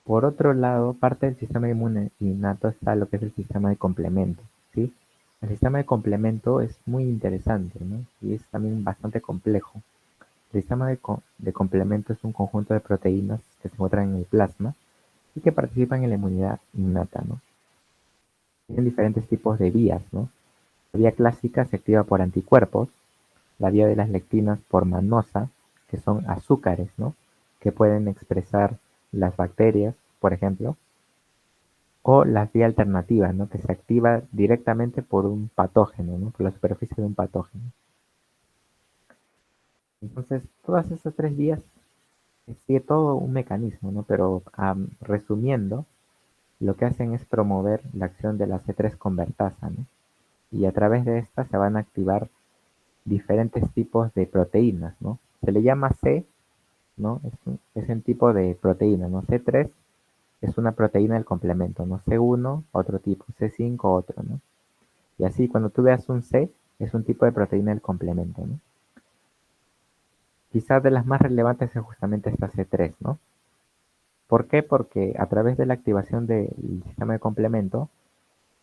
Por otro lado, parte del sistema inmune innato está lo que es el sistema de complemento, ¿sí? El sistema de complemento es muy interesante, ¿no? Y es también bastante complejo. El sistema de complemento es un conjunto de proteínas que se encuentran en el plasma y que participan en la inmunidad innata, ¿no? Tienen diferentes tipos de vías, ¿no? La vía clásica se activa por anticuerpos, la vía de las lectinas por manosa, que son azúcares, ¿no? Que pueden expresar las bacterias, por ejemplo, o la vía alternativa, ¿no? Que se activa directamente por un patógeno, ¿no? Por la superficie de un patógeno. Entonces, todas esas tres vías sigue todo un mecanismo, ¿no? Pero resumiendo, lo que hacen es promover la acción de la C3 convertasa, ¿no? Y a través de esta se van a activar diferentes tipos de proteínas, ¿no? Se le llama C, ¿no? Es un tipo de proteína, ¿no? C3 es una proteína del complemento, ¿no? C1, otro tipo, C5, otro, ¿no? Y así, cuando tú veas un C, es un tipo de proteína del complemento, ¿no? Quizás de las más relevantes es justamente esta C3, ¿no? ¿Por qué? Porque a través de la activación del sistema de complemento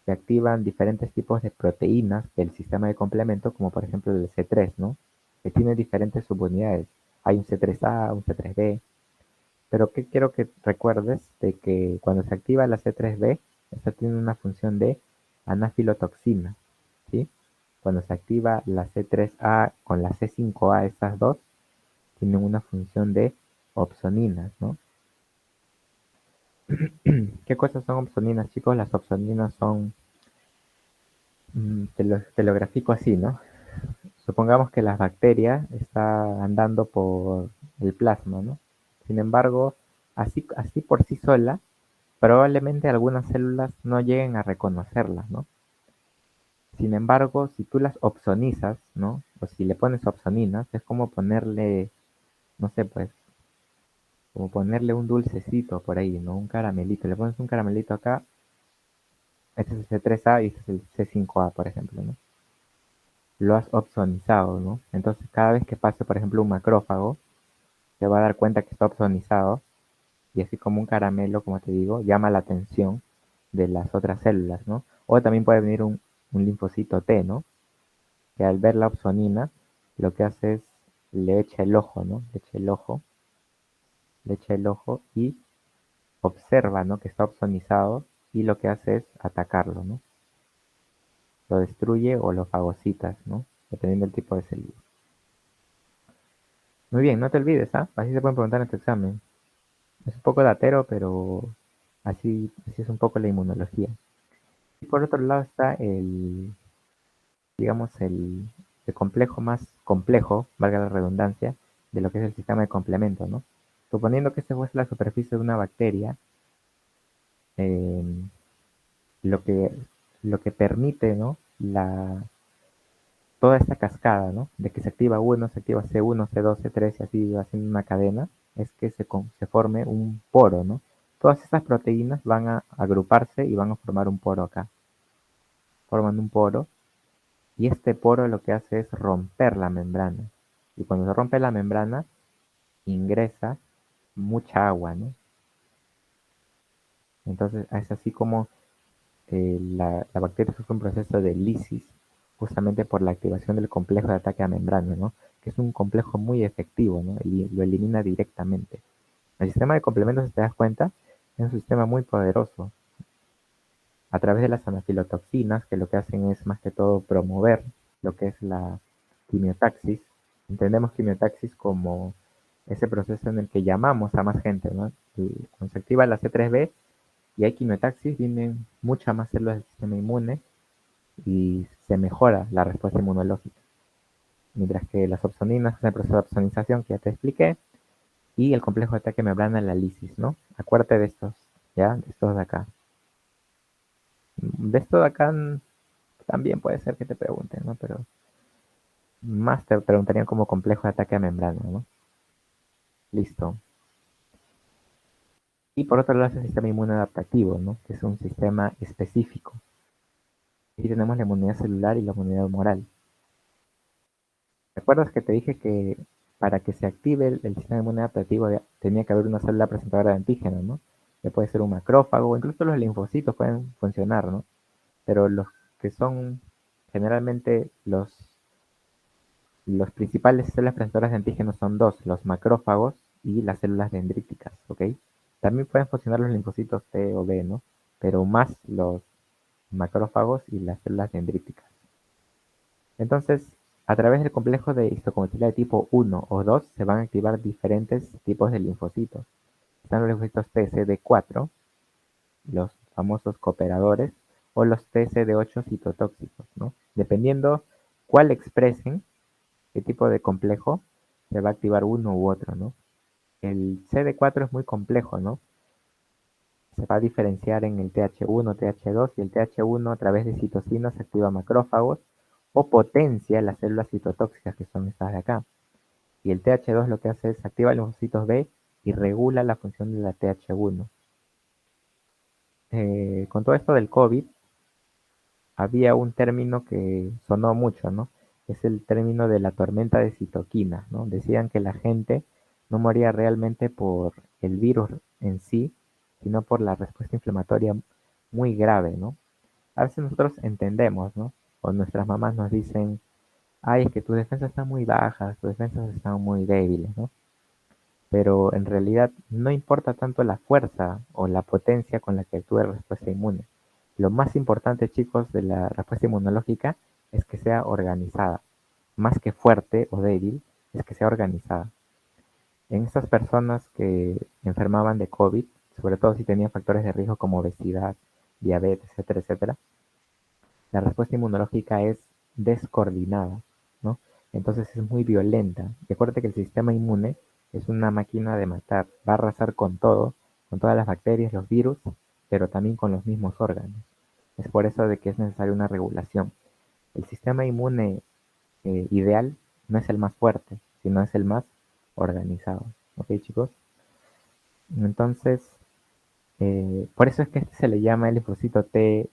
se activan diferentes tipos de proteínas del sistema de complemento, como por ejemplo el C3, ¿no? Que tiene diferentes subunidades. Hay un C3A, un C3B, pero ¿qué quiero que recuerdes? De que cuando se activa la C3B, esta tiene una función de anafilotoxina, ¿sí? Cuando se activa la C3A con la C5A, estas dos tienen una función de opsoninas, ¿no? ¿Qué cosas son opsoninas, chicos? Las opsoninas son, te lo grafico así, ¿no? Supongamos que la bacteria está andando por el plasma, ¿no? Sin embargo, así por sí sola, probablemente algunas células no lleguen a reconocerla, ¿no? Sin embargo, si tú las opsonizas, ¿no? O si le pones opsoninas, es como ponerle, no sé, pues, como ponerle un dulcecito por ahí, ¿no? Un caramelito. Le pones un caramelito acá, este es el C3A y este es el C5A, por ejemplo, ¿no? Lo has opsonizado, ¿no? Entonces, cada vez que pase, por ejemplo, un macrófago, se va a dar cuenta que está opsonizado y así como un caramelo, como te digo, llama la atención de las otras células, ¿no? O también puede venir un linfocito T, ¿no? Que al ver la opsonina, lo que hace es le echa el ojo, ¿no? Le echa el ojo y observa, ¿no? Que está opsonizado y lo que hace es atacarlo, ¿no? Lo destruye o lo fagocitas, ¿no? Dependiendo del tipo de célula. Muy bien, no te olvides, ¿ah? Así se pueden preguntar en tu examen. Es un poco datero, pero así es un poco la inmunología. Y por otro lado está digamos, el complejo más complejo, valga la redundancia, de lo que es el sistema de complemento, ¿no? Suponiendo que este fuese la superficie de una bacteria, eh, lo que, lo que permite, ¿no? Toda esta cascada, ¿no? De que se activa uno, se activa C1, C2, C3 y así va haciendo una cadena, es que se forme un poro, ¿no? Todas estas proteínas van a agruparse y van a formar un poro acá. Forman un poro y este poro lo que hace es romper la membrana. Y cuando se rompe la membrana, ingresa mucha agua, ¿no? Entonces es así como la bacteria sufre un proceso de lisis justamente por la activación del complejo de ataque a membrana, ¿no? Que es un complejo muy efectivo, ¿no? Y lo elimina directamente. El sistema de complementos, si te das cuenta, es un sistema muy poderoso. A través de las anafilotoxinas, que lo que hacen es más que todo promover lo que es la quimiotaxis. Entendemos quimiotaxis como ese proceso en el que llamamos a más gente, ¿no? Y cuando se activa la C3B y hay quimiotaxis, vienen muchas más células del sistema inmune y se mejora la respuesta inmunológica. Mientras que las opsoninas es el proceso de opsonización que ya te expliqué y el complejo de ataque membrana, la lisis, ¿no? Acuérdate de estos, ¿ya? De estos de acá. De esto de acá también puede ser que te pregunten, ¿no? Pero más te preguntarían como complejo de ataque a membrana, ¿no? Listo. Y por otro lado, es el sistema inmune adaptativo, ¿no? Que es un sistema específico. Aquí tenemos la inmunidad celular y la inmunidad humoral. ¿Recuerdas que te dije que para que se active el sistema inmune adaptativo tenía que haber una célula presentadora de antígeno, ¿no? que puede ser un macrófago, incluso los linfocitos pueden funcionar, ¿no? Pero los que son generalmente los principales células presentadoras de antígenos son dos, los macrófagos y las células dendríticas, ¿ok? También pueden funcionar los linfocitos T o B, ¿no? Pero más los macrófagos y las células dendríticas. Entonces, a través del complejo de histocompatibilidad de tipo 1 o 2 se van a activar diferentes tipos de linfocitos. Están los linfocitos TCD4, los famosos cooperadores, o los TCD8 citotóxicos, ¿no? Dependiendo cuál expresen, qué tipo de complejo, se va a activar uno u otro, ¿no? El CD4 es muy complejo, ¿no? Se va a diferenciar en el TH1, TH2 y el TH1 a través de citocinas activa macrófagos o potencia las células citotóxicas que son estas de acá. Y el TH2 lo que hace es activa los linfocitos B y regula la función de la TH1. Con todo esto del COVID, había un término que sonó mucho, ¿no? Es el término de la tormenta de citoquinas, ¿no? Decían que la gente no moría realmente por el virus en sí, sino por la respuesta inflamatoria muy grave, ¿no? A veces nosotros entendemos, ¿no? O nuestras mamás nos dicen, ay, es que tus defensas están muy bajas, tus defensas están muy débiles, ¿no? Pero en realidad no importa tanto la fuerza o la potencia con la que actúa la respuesta inmune. Lo más importante, chicos, de la respuesta inmunológica es que sea organizada. Más que fuerte o débil, es que sea organizada. En estas personas que enfermaban de COVID, sobre todo si tenían factores de riesgo como obesidad, diabetes, etcétera, etcétera, la respuesta inmunológica es descoordinada, ¿no? Entonces es muy violenta. Recuerda que el sistema inmune es una máquina de matar, va a arrasar con todo, con todas las bacterias, los virus, pero también con los mismos órganos. Es por eso de que es necesaria una regulación. El sistema inmune ideal no es el más fuerte, sino es el más organizado. ¿Ok, chicos? Entonces, por eso es que este se le llama el linfocito T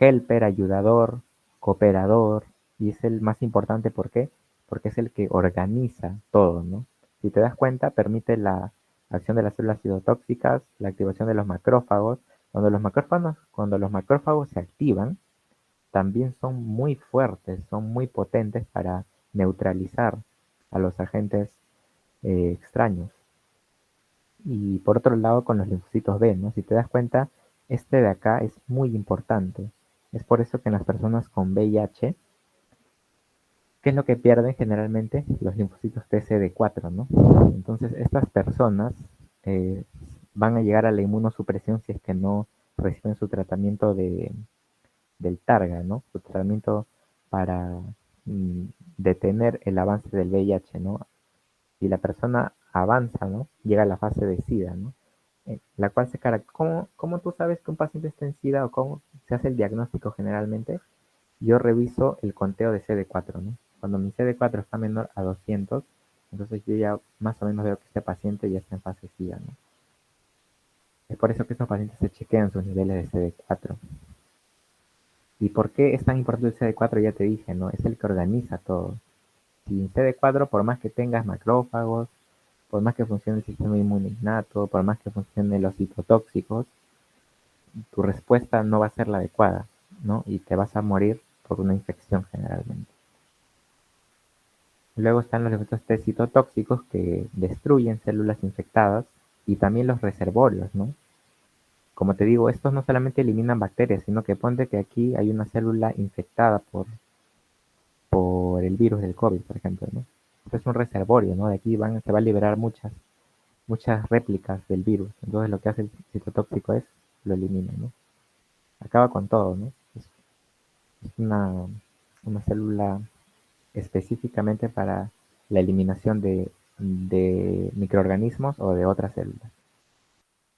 helper, ayudador, cooperador, y es el más importante, ¿por qué? Porque es el que organiza todo, ¿no? Si te das cuenta, permite la acción de las células citotóxicas, la activación de los macrófagos. Cuando los macrófagos se activan, también son muy fuertes, son muy potentes para neutralizar a los agentes extraños. Y por otro lado, con los linfocitos B, ¿no? Si te das cuenta, este de acá es muy importante. Es por eso que en las personas con VIH, ¿qué es lo que pierden generalmente? Los linfocitos TCD4, ¿no? Entonces, estas personas eh, van a llegar a la inmunosupresión si es que no reciben su tratamiento del Targa, ¿no? Su tratamiento para mm, detener el avance del VIH, ¿no? Si la persona avanza, ¿no? Llega a la fase de SIDA, ¿no? La cual se caracteriza. ¿Cómo tú sabes que un paciente está en SIDA o cómo se hace el diagnóstico generalmente? Yo reviso el conteo de CD4, ¿no? Cuando mi CD4 está menor a 200, entonces yo ya más o menos veo que este paciente ya está en fase SIDA, ¿no? Es por eso que estos pacientes se chequean sus niveles de CD4. ¿Y por qué es tan importante el CD4? Ya te dije, ¿no? Es el que organiza todo. Sin CD4, por más que tengas macrófagos, por más que funcione el sistema inmune innato, por más que funcione los citotóxicos, tu respuesta no va a ser la adecuada, ¿no? Y te vas a morir por una infección generalmente. Luego están los efectos T citotóxicos que destruyen células infectadas y también los reservorios, ¿no? Como te digo, estos no solamente eliminan bacterias, sino que ponte que aquí hay una célula infectada por el virus del COVID, por ejemplo, ¿no? Esto es un reservorio, ¿no? De aquí se va a liberar muchas réplicas del virus. Entonces lo que hace el citotóxico es lo elimina, ¿no? Acaba con todo, ¿no? Es una célula específicamente para la eliminación de microorganismos o de otras células.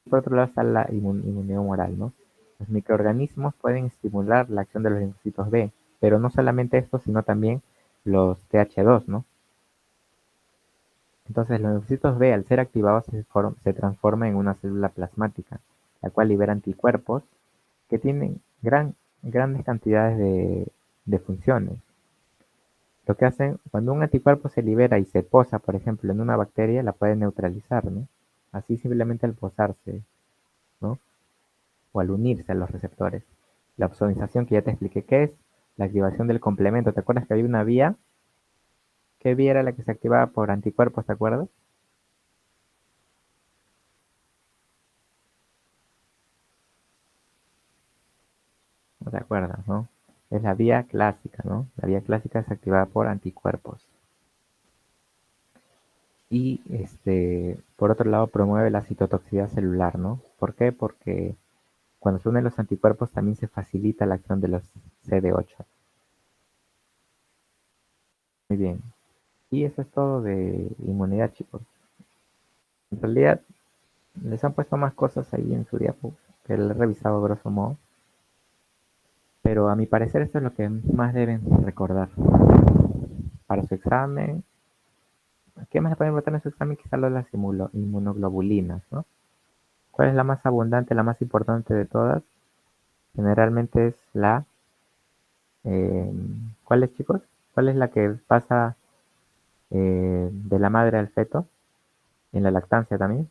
Por otro lado está la inmunidad humoral, ¿no? Los microorganismos pueden estimular la acción de los linfocitos B, pero no solamente esto, sino también los TH2, ¿no? Entonces los linfocitos B, al ser activados, se transforman en una célula plasmática, la cual libera anticuerpos que tienen grandes cantidades de funciones. Lo que hacen, cuando un anticuerpo se libera y se posa, por ejemplo, en una bacteria, la puede neutralizar, ¿no? así simplemente al posarse, ¿no? O al unirse a los receptores. La opsonización que ya te expliqué qué es, la activación del complemento. ¿Te acuerdas que había una vía? ¿Qué vía era la que se activaba por anticuerpos, te acuerdas? No te acuerdas, ¿no? Es la vía clásica, ¿no? La vía clásica es activada por anticuerpos. Y por otro lado promueve la citotoxicidad celular, ¿no? ¿Por qué? Porque cuando se unen los anticuerpos también se facilita la acción de los CD8. Muy bien. Y eso es todo de inmunidad, chicos. En realidad les han puesto más cosas ahí en su diapo que le he revisado grosso modo. Pero a mi parecer esto es lo que más deben recordar para su examen. ¿Qué más le pueden botar en su examen? Quizás lo de las inmunoglobulinas, ¿no? ¿Cuál es la más abundante, la más importante de todas? Generalmente es ¿cuál es, chicos? ¿Cuál es la que pasa de la madre al feto? En la lactancia también.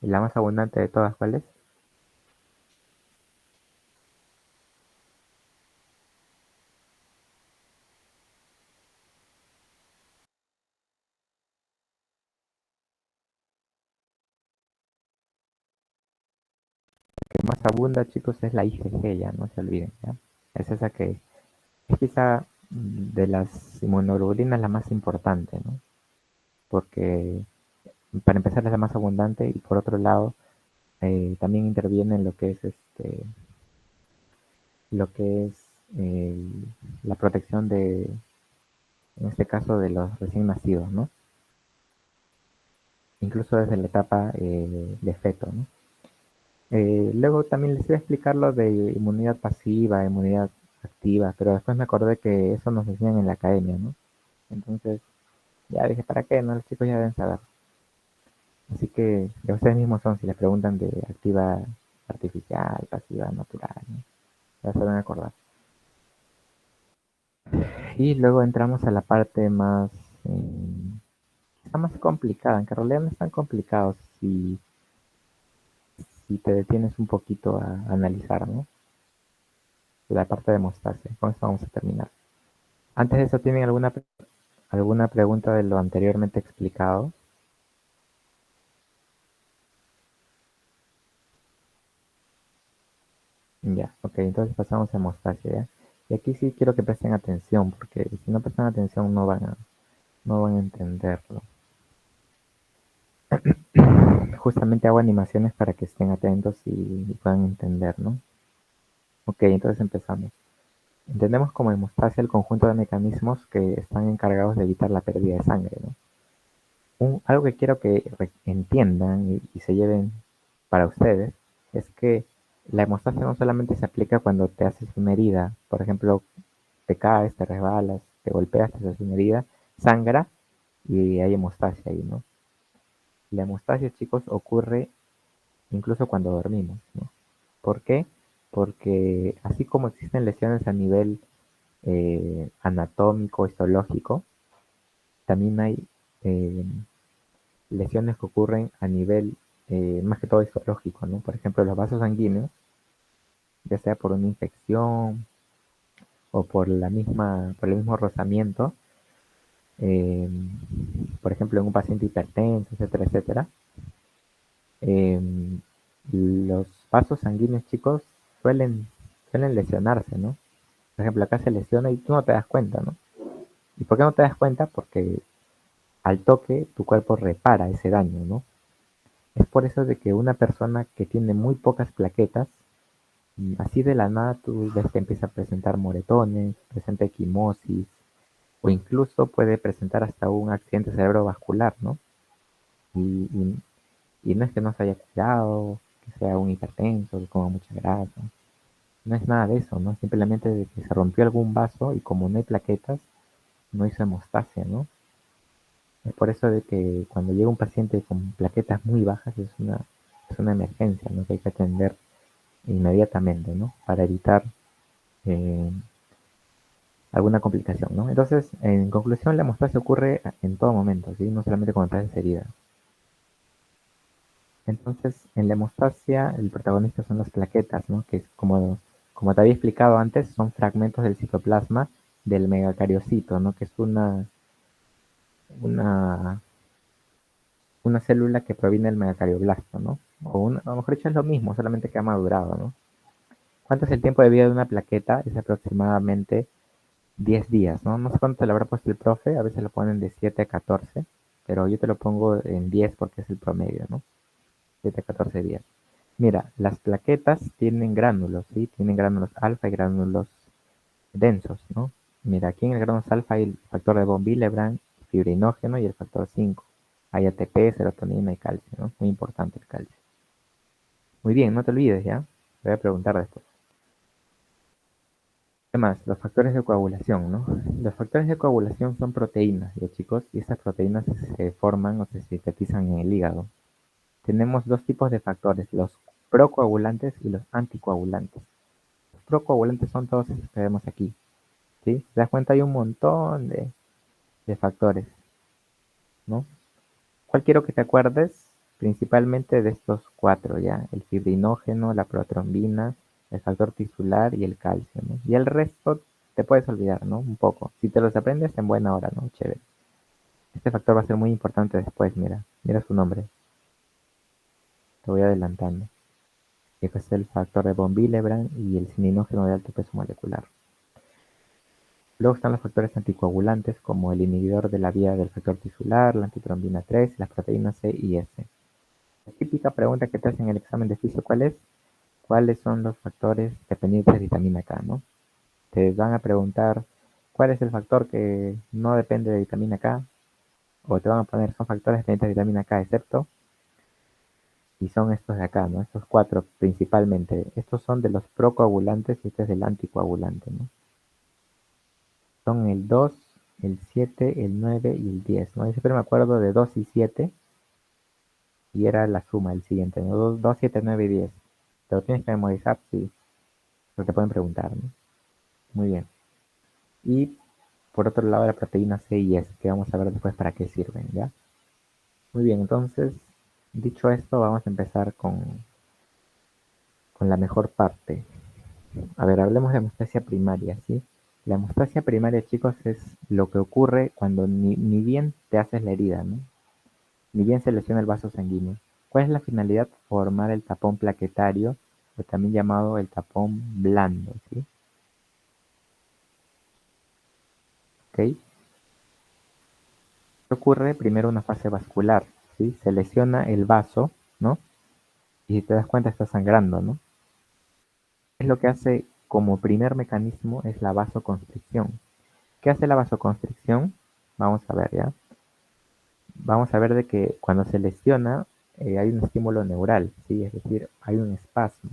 Y la más abundante de todas, ¿cuál es? La que más abunda, chicos, es la IgG, ya no se olviden, ¿ya? Es esa que es quizá de las inmunoglobulinas la más importante, ¿no? Porque para empezar es la más abundante y por otro lado también interviene en lo que es eh, la protección en este caso, de los recién nacidos, ¿no? Incluso desde la etapa de feto, ¿no? Luego también les iba a explicar lo de inmunidad pasiva, inmunidad activa, pero después me acordé que eso nos enseñan en la academia, ¿no? Entonces, ya dije, ¿para qué? No, los chicos ya deben saber. Así que ya ustedes mismos son, si les preguntan de activa artificial, pasiva natural, ¿no? Ya se van a acordar. Y luego entramos a la parte más, está más complicada, en que en realidad no es tan complicado si te detienes un poquito a analizar, ¿no? La parte de hemostasia. Con esto vamos a terminar. Antes de eso, ¿tienen alguna pregunta de lo anteriormente explicado? Ya, ok, entonces pasamos a hemostasia, ¿ya? Y aquí sí quiero que presten atención, porque si no prestan atención no van a entenderlo. Justamente hago animaciones para que estén atentos y puedan entender, ¿no? Ok, entonces empezamos. Entendemos como hemostasia el conjunto de mecanismos que están encargados de evitar la pérdida de sangre, ¿no? Algo que quiero que entiendan y se lleven para ustedes es que la hemostasia no solamente se aplica cuando te haces una herida, por ejemplo, te caes, te resbalas, te golpeas, te haces una herida, sangra y hay hemostasia ahí, ¿no? La hemostasia, chicos, ocurre incluso cuando dormimos, ¿no? ¿Por qué? Porque así como existen lesiones a nivel anatómico, histológico, también hay eh, lesiones que ocurren a nivel más que todo histológico, ¿no? Por ejemplo, los vasos sanguíneos, ya sea por una infección o por el mismo rozamiento, eh, por ejemplo, en un paciente hipertenso, etcétera, etcétera, eh, los vasos sanguíneos, chicos, suelen lesionarse, ¿no? Por ejemplo, acá se lesiona y tú no te das cuenta, ¿no? ¿Y por qué no te das cuenta? Porque al toque tu cuerpo repara ese daño, ¿no? Es por eso de que una persona que tiene muy pocas plaquetas, así de la nada tú ves que empieza a presentar moretones, presenta equimosis o incluso puede presentar hasta un accidente cerebrovascular, ¿no? Y, y- y no es que no se haya cuidado, que sea un hipertenso, que coma mucha grasa, no es nada de eso, ¿no? Simplemente de que se rompió algún vaso y como no hay plaquetas, no hizo hemostasia, ¿no? Es por eso de que cuando llega un paciente con plaquetas muy bajas es una emergencia, ¿no? Que hay que atender inmediatamente, ¿no? Para evitar eh, alguna complicación, ¿no? Entonces, en conclusión, la hemostasia ocurre en todo momento, ¿sí? No solamente cuando estás herida. Entonces, en la hemostasia, el protagonista son las plaquetas, ¿no? Que es como te había explicado antes, son fragmentos del citoplasma del megacariocito, ¿no? Que es una, una célula que proviene del megacarioplasto, ¿no? A lo mejor dicho es lo mismo, solamente que ha madurado, ¿no? ¿Cuánto es el tiempo de vida de una plaqueta? Es aproximadamente 10 días, ¿no? No sé cuánto le habrá puesto el profe, a veces lo ponen de 7 a 14, pero yo te lo pongo en 10 porque es el promedio, ¿no? 7 a 14 días. Mira, las plaquetas tienen gránulos, ¿sí? Tienen gránulos alfa y gránulos densos, ¿no? Mira, aquí en el grano alfa hay el factor de von Willebrand, fibrinógeno y el factor 5. Hay ATP, serotonina y calcio, ¿no? Muy importante el calcio. Muy bien, no te olvides, ¿ya? Te voy a preguntar después. ¿Qué más? Los factores de coagulación, ¿no? Los factores de coagulación son proteínas, ¿ya chicos? Y estas proteínas se forman o se sintetizan en el hígado. Tenemos dos tipos de factores, los procoagulantes y los anticoagulantes. Los procoagulantes son todos esos que vemos aquí, ¿sí? ¿Te das cuenta? Hay un montón de factores, ¿no? ¿Cuál quiero que te acuerdes? Principalmente de estos cuatro, ¿ya? El fibrinógeno, la protrombina, el factor tisular y el calcio, ¿no? Y el resto te puedes olvidar, ¿no? Un poco. Si te los aprendes en buena hora, ¿no? Chévere. Este factor va a ser muy importante después, mira. Mira su nombre. Te voy adelantando. Que es el factor de von Willebrand y el cininógeno de alto peso molecular. Luego están los factores anticoagulantes como el inhibidor de la vía del factor tisular, la antitrombina 3, las proteínas C y S. La típica pregunta que te hacen en el examen de fisio, ¿cuál es? ¿Cuáles son los factores dependientes de vitamina K, no? Te van a preguntar cuál es el factor que no depende de vitamina K, o te van a poner son factores dependientes de vitamina K, excepto, y son estos de acá, ¿no? Estos cuatro principalmente. Estos son de los procoagulantes y este es del anticoagulante, ¿no? Son el 2, el 7, el 9 y el 10, ¿no? Yo siempre me acuerdo de 2 y 7 y era la suma, el siguiente, ¿no? 2, 7, 9 y 10. ¿Te lo tienes que memorizar? Sí, pero te pueden preguntar, ¿no? Muy bien. Y por otro lado la proteína C y S, que vamos a ver después para qué sirven, ¿ya? Muy bien, entonces, dicho esto, vamos a empezar con la mejor parte. A ver, hablemos de hemostasia primaria, ¿sí? La hemostasia primaria, chicos, es lo que ocurre cuando ni bien te haces la herida, ¿no? Ni bien se lesiona el vaso sanguíneo. ¿Cuál es la finalidad? Formar el tapón plaquetario, o también llamado el tapón blando, ¿sí? ¿Ok? Ocurre primero una fase vascular, ¿sí? Se lesiona el vaso, ¿no? Y si te das cuenta está sangrando, ¿no? Es lo que hace como primer mecanismo es la vasoconstricción. ¿Qué hace la vasoconstricción? Vamos a ver, ¿ya? Vamos a ver de que cuando se lesiona hay un estímulo neural, ¿sí? Es decir, hay un espasmo.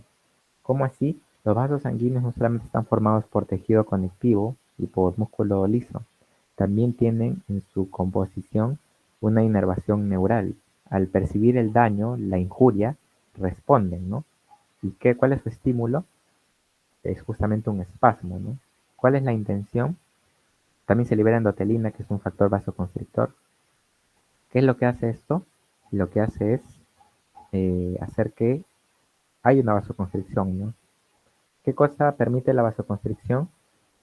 ¿Cómo así? Los vasos sanguíneos no solamente están formados por tejido conectivo y por músculo liso, también tienen en su composición una inervación neural. Al percibir el daño, la injuria, responden, ¿no? ¿Y cuál es su estímulo? Es justamente un espasmo, ¿no? ¿Cuál es la intención? También se libera endotelina, que es un factor vasoconstrictor. ¿Qué es lo que hace esto? Lo que hace es hacer que haya una vasoconstricción, ¿no? ¿Qué cosa permite la vasoconstricción?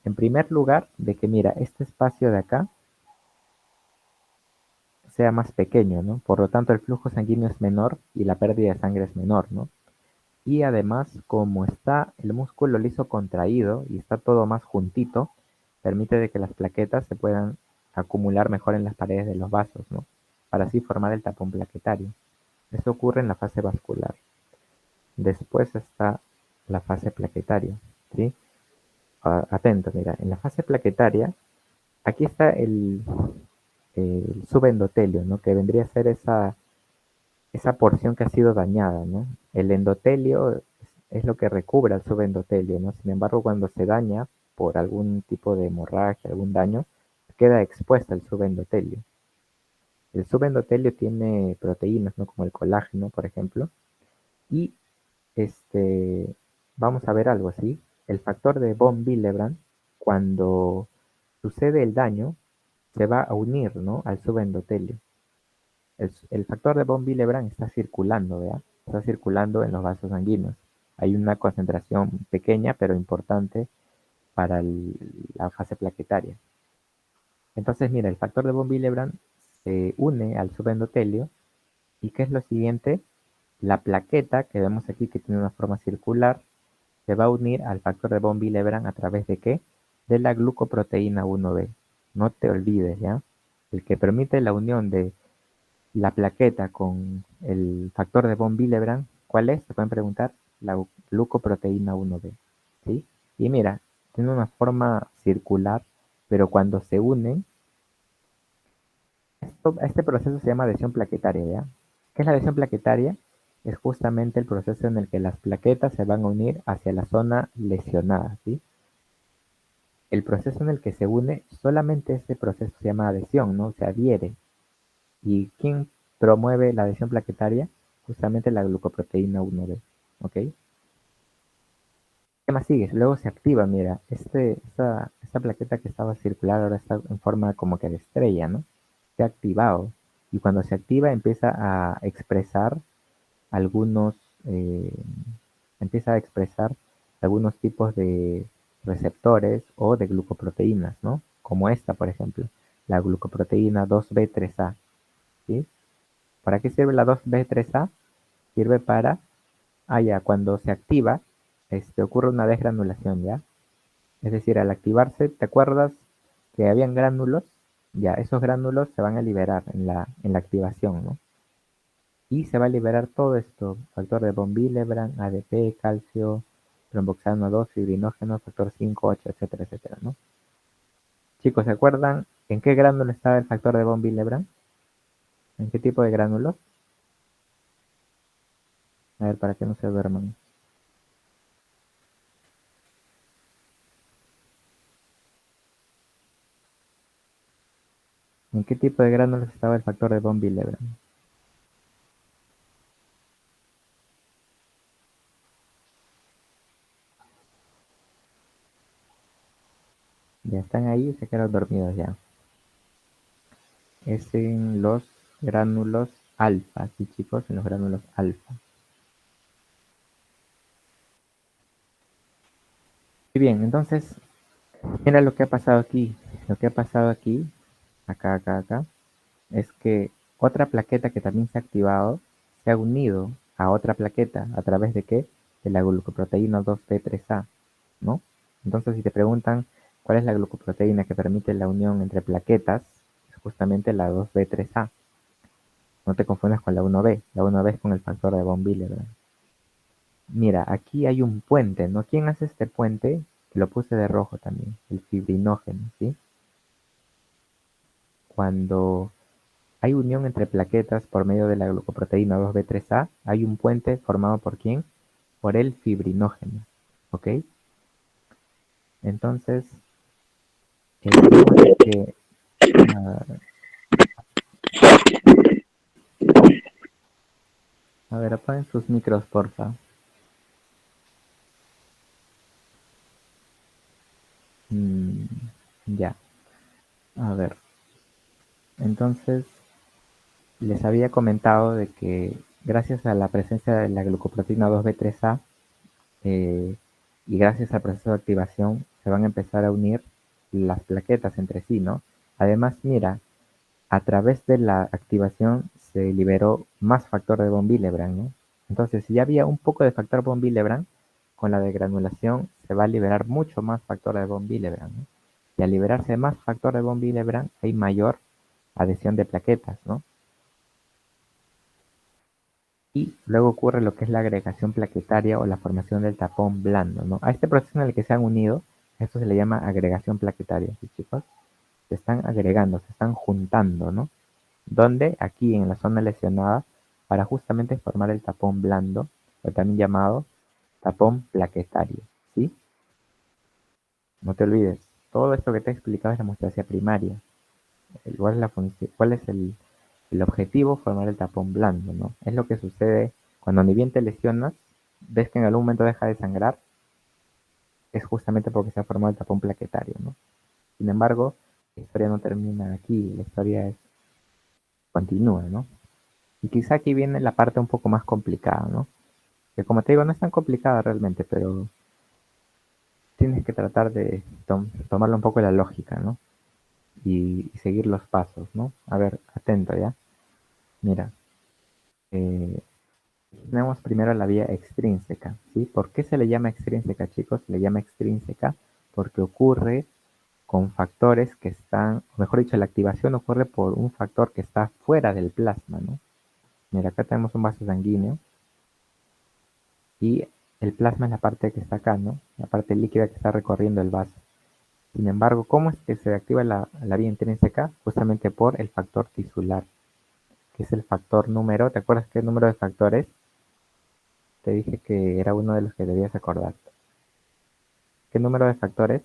En primer lugar, de que, mira, este espacio de acá sea más pequeño, ¿no? Por lo tanto, el flujo sanguíneo es menor y la pérdida de sangre es menor, ¿no? Y además, como está el músculo liso contraído y está todo más juntito, permite de que las plaquetas se puedan acumular mejor en las paredes de los vasos, ¿no? Para así formar el tapón plaquetario. Esto ocurre en la fase vascular. Después está la fase plaquetaria, ¿sí? Atento, mira, en la fase plaquetaria, aquí está el subendotelio, ¿no? Que vendría a ser esa porción que ha sido dañada, ¿no? El endotelio es lo que recubre al subendotelio, ¿no? Sin embargo, cuando se daña por algún tipo de hemorragia, algún daño, queda expuesta el subendotelio. El subendotelio tiene proteínas, ¿no? Como el colágeno, por ejemplo. Y este, vamos a ver algo así. El factor de von Willebrand, cuando sucede el daño, se va a unir, ¿no?, al subendotelio. El factor de von Willebrand está circulando, ¿vea? Está circulando en los vasos sanguíneos. Hay una concentración pequeña pero importante para la fase plaquetaria. Entonces, mira, el factor de von Willebrand se une al subendotelio. ¿Y qué es lo siguiente? La plaqueta que vemos aquí, que tiene una forma circular, se va a unir al factor de von Willebrand a través de ¿qué? De la glucoproteína 1b. No te olvides, ¿ya? El que permite la unión de la plaqueta con el factor de von Willebrand, ¿cuál es? Se pueden preguntar, la glucoproteína 1b, ¿sí? Y mira, tiene una forma circular, pero cuando se unen, este proceso se llama adhesión plaquetaria, ¿ya? ¿Qué es la adhesión plaquetaria? Es justamente el proceso en el que las plaquetas se van a unir hacia la zona lesionada, ¿sí? El proceso en el que se une, solamente este proceso se llama adhesión, ¿no? Se adhiere. ¿Y quién promueve la adhesión plaquetaria? Justamente la glucoproteína 1b, ¿ok? ¿Qué más sigue? Luego se activa, mira, esta plaqueta que estaba circular ahora está en forma como que de estrella, ¿no? Se ha activado. Y cuando se activa empieza a expresar algunos, eh, empieza a expresar algunos tipos de receptores o de glucoproteínas, ¿no? Como esta, por ejemplo, la glucoproteína 2b3a, ¿sí? ¿Para qué sirve la 2b3a? Sirve para, ya, cuando se activa, ocurre una desgranulación, ¿ya? Es decir, al activarse, ¿te acuerdas que habían gránulos? Ya, esos gránulos se van a liberar en la activación, ¿no? Y se va a liberar todo esto, factor de von Willebrand, ADP, calcio, tromboxano 2, fibrinógeno, factor 5, 8, etcétera, etcétera, ¿no? Chicos, ¿se acuerdan en qué gránulo estaba el factor de von Willebrand? ¿En qué tipo de gránulos? A ver, para que no se duerman. ¿En qué tipo de gránulos estaba el factor de von Willebrand? Ya están ahí, se quedaron dormidos ya. Es en los gránulos alfa, sí chicos, en los gránulos alfa. Y bien, entonces, mira lo que ha pasado aquí. Lo que ha pasado aquí, acá, es que otra plaqueta que también se ha activado se ha unido a otra plaqueta. ¿A través de qué? De la glucoproteína 2b3a, ¿no? Entonces, si te preguntan cuál es la glucoproteína que permite la unión entre plaquetas, es justamente la 2b3a. No te confundas con la 1b. La 1b es con el factor de von Willebrand. Mira, aquí hay un puente, ¿no? ¿Quién hace este puente? Lo puse de rojo también, el fibrinógeno, ¿sí? Cuando hay unión entre plaquetas por medio de la glucoproteína 2b3a, hay un puente formado ¿por quién? Por el fibrinógeno, ¿ok? Entonces, el tema es que, ah, a ver, apaguen sus micros, porfa. Mm, ya, a ver. Entonces, les había comentado de que gracias a la presencia de la glucoproteína 2b3a, eh, y gracias al proceso de activación se van a empezar a unir las plaquetas entre sí, ¿no? Además, mira, a través de la activación se liberó más factor de von Willebrand, ¿no? Entonces, si ya había un poco de factor von Willebrand, con la degranulación se va a liberar mucho más factor de von Willebrand, ¿no? Y al liberarse más factor de von Willebrand, hay mayor adhesión de plaquetas, ¿no? Y luego ocurre lo que es la agregación plaquetaria o la formación del tapón blando, ¿no? A este proceso en el que se han unido, esto se le llama agregación plaquetaria, ¿sí, chicos? Se están agregando, se están juntando, ¿no? Donde aquí en la zona lesionada, para justamente formar el tapón blando, o también llamado tapón plaquetario, ¿sí? No te olvides, todo esto que te he explicado es la hemostasia primaria. ¿Cuál es la función? ¿Cuál es el objetivo? Formar el tapón blando, ¿no? Es lo que sucede cuando ni bien te lesionas, ves que en algún momento deja de sangrar, es justamente porque se ha formado el tapón plaquetario, ¿no? Sin embargo, la historia no termina aquí, la historia continúa, ¿no? Y quizá aquí viene la parte un poco más complicada, ¿no? Que como te digo, no es tan complicada realmente, pero tienes que tratar de tomarle un poco la lógica, ¿no? Y seguir los pasos, ¿no? A ver, atento, ¿ya? Mira, eh, tenemos primero la vía extrínseca, ¿sí? ¿Por qué se le llama extrínseca, chicos? Se le llama extrínseca porque ocurre con factores que están, o mejor dicho, la activación ocurre por un factor que está fuera del plasma, ¿no? Mira, acá tenemos un vaso sanguíneo y el plasma es la parte que está acá, ¿no? La parte líquida que está recorriendo el vaso. Sin embargo, ¿cómo es que se activa la vía intrínseca? Justamente por el factor tisular, que es el factor número, ¿te acuerdas qué número de factores? Te dije que era uno de los que debías acordar. ¿Qué número de factores?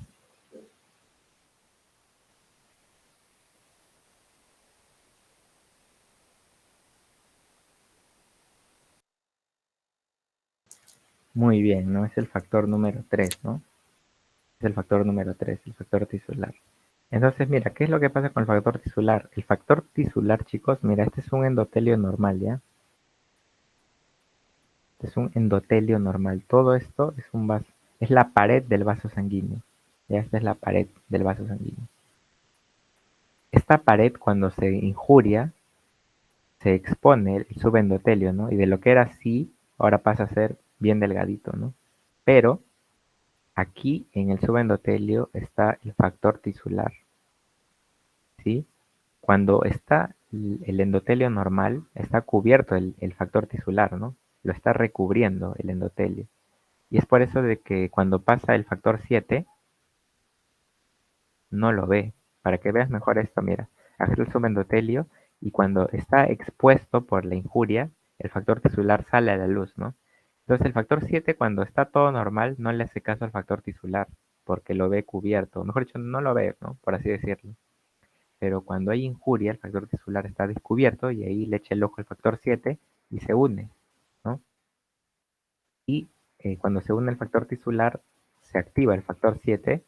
Muy bien, ¿no? Es el factor número 3, ¿no? Es el factor número 3, el factor tisular. Entonces, mira, ¿qué es lo que pasa con el factor tisular? El factor tisular, chicos, mira, este es un endotelio normal, ¿ya? Este es un endotelio normal. Todo esto es un vaso, es la pared del vaso sanguíneo. Ya, esta es la pared del vaso sanguíneo. Esta pared, cuando se injuria, se expone el subendotelio, ¿no? Y de lo que era así, ahora pasa a ser bien delgadito, ¿no? Pero aquí en el subendotelio está el factor tisular, ¿sí? Cuando está el endotelio normal, está cubierto el factor tisular, ¿no? Lo está recubriendo el endotelio. Y es por eso de que cuando pasa el factor 7 no lo ve. Para que veas mejor esto, mira, acá está el subendotelio y cuando está expuesto por la injuria, el factor tisular sale a la luz, ¿no? Entonces el factor 7 cuando está todo normal no le hace caso al factor tisular porque lo ve cubierto, mejor dicho, no lo ve, ¿no? Por así decirlo. Pero cuando hay injuria, el factor tisular está descubierto y ahí le echa el ojo al factor 7 y se une, ¿no? Y cuando se une el factor tisular, se activa el factor 7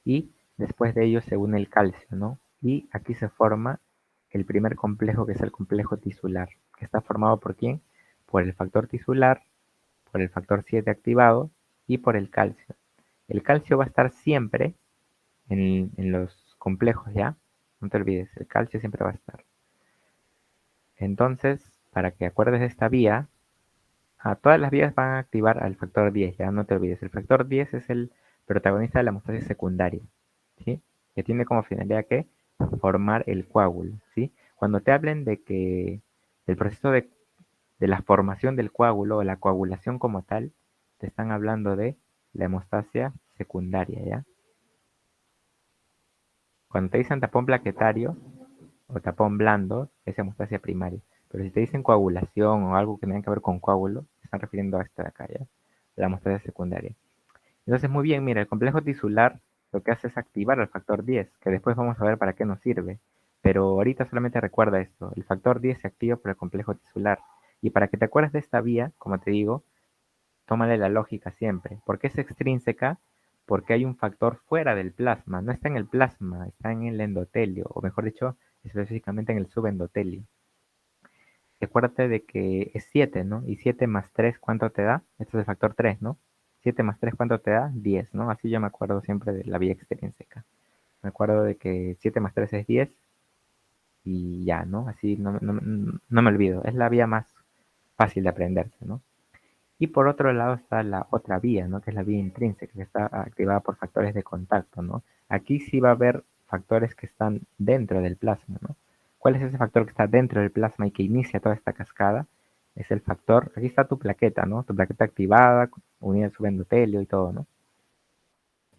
y después de ello se une el calcio, ¿no? Y aquí se forma el primer complejo que es el complejo tisular, que está formado por quién? Por el factor tisular, por el factor 7 activado y por el calcio. El calcio va a estar siempre en los complejos, ¿ya? No te olvides, el calcio siempre va a estar. Entonces, para que acuerdes de esta vía, todas las vías van a activar al factor 10, ya no te olvides. El factor 10 es el protagonista de la hemostasis secundaria, ¿sí? Que tiene como finalidad que formar el coágulo, ¿sí? Cuando te hablen de que del proceso de la formación del coágulo o la coagulación como tal, te están hablando de la hemostasia secundaria, ¿ya? Cuando te dicen tapón plaquetario o tapón blando, es hemostasia primaria. Pero si te dicen coagulación o algo que tenga que ver con coágulo, se están refiriendo a esta de acá, ¿ya? La hemostasia secundaria. Entonces, muy bien, mira, el complejo tisular lo que hace es activar el factor 10, que después vamos a ver para qué nos sirve. Pero ahorita solamente recuerda esto, el factor 10 se activa por el complejo tisular. Y para que te acuerdes de esta vía, como te digo, tómale la lógica siempre. ¿Por qué es extrínseca? Porque hay un factor fuera del plasma, no está en el plasma, está en el endotelio, o mejor dicho, específicamente en el subendotelio. Acuérdate de que es 7, ¿no? Y 7 más 3, ¿cuánto te da? Este es el factor 3, ¿no? 7 más 3, ¿cuánto te da? 10, ¿no? Así yo me acuerdo siempre de la vía extrínseca. Me acuerdo de que 7 más 3 es 10 y ya, ¿no? Así no me olvido. Es la vía más fácil de aprenderse, ¿no? Y por otro lado está la otra vía, ¿no? Que es la vía intrínseca, que está activada por factores de contacto, ¿no? Aquí sí va a haber factores que están dentro del plasma, ¿no? ¿Cuál es ese factor que está dentro del plasma y que inicia toda esta cascada? Es el factor, aquí está tu plaqueta, ¿no? Tu plaqueta activada, unida al subendotelio y todo, ¿no?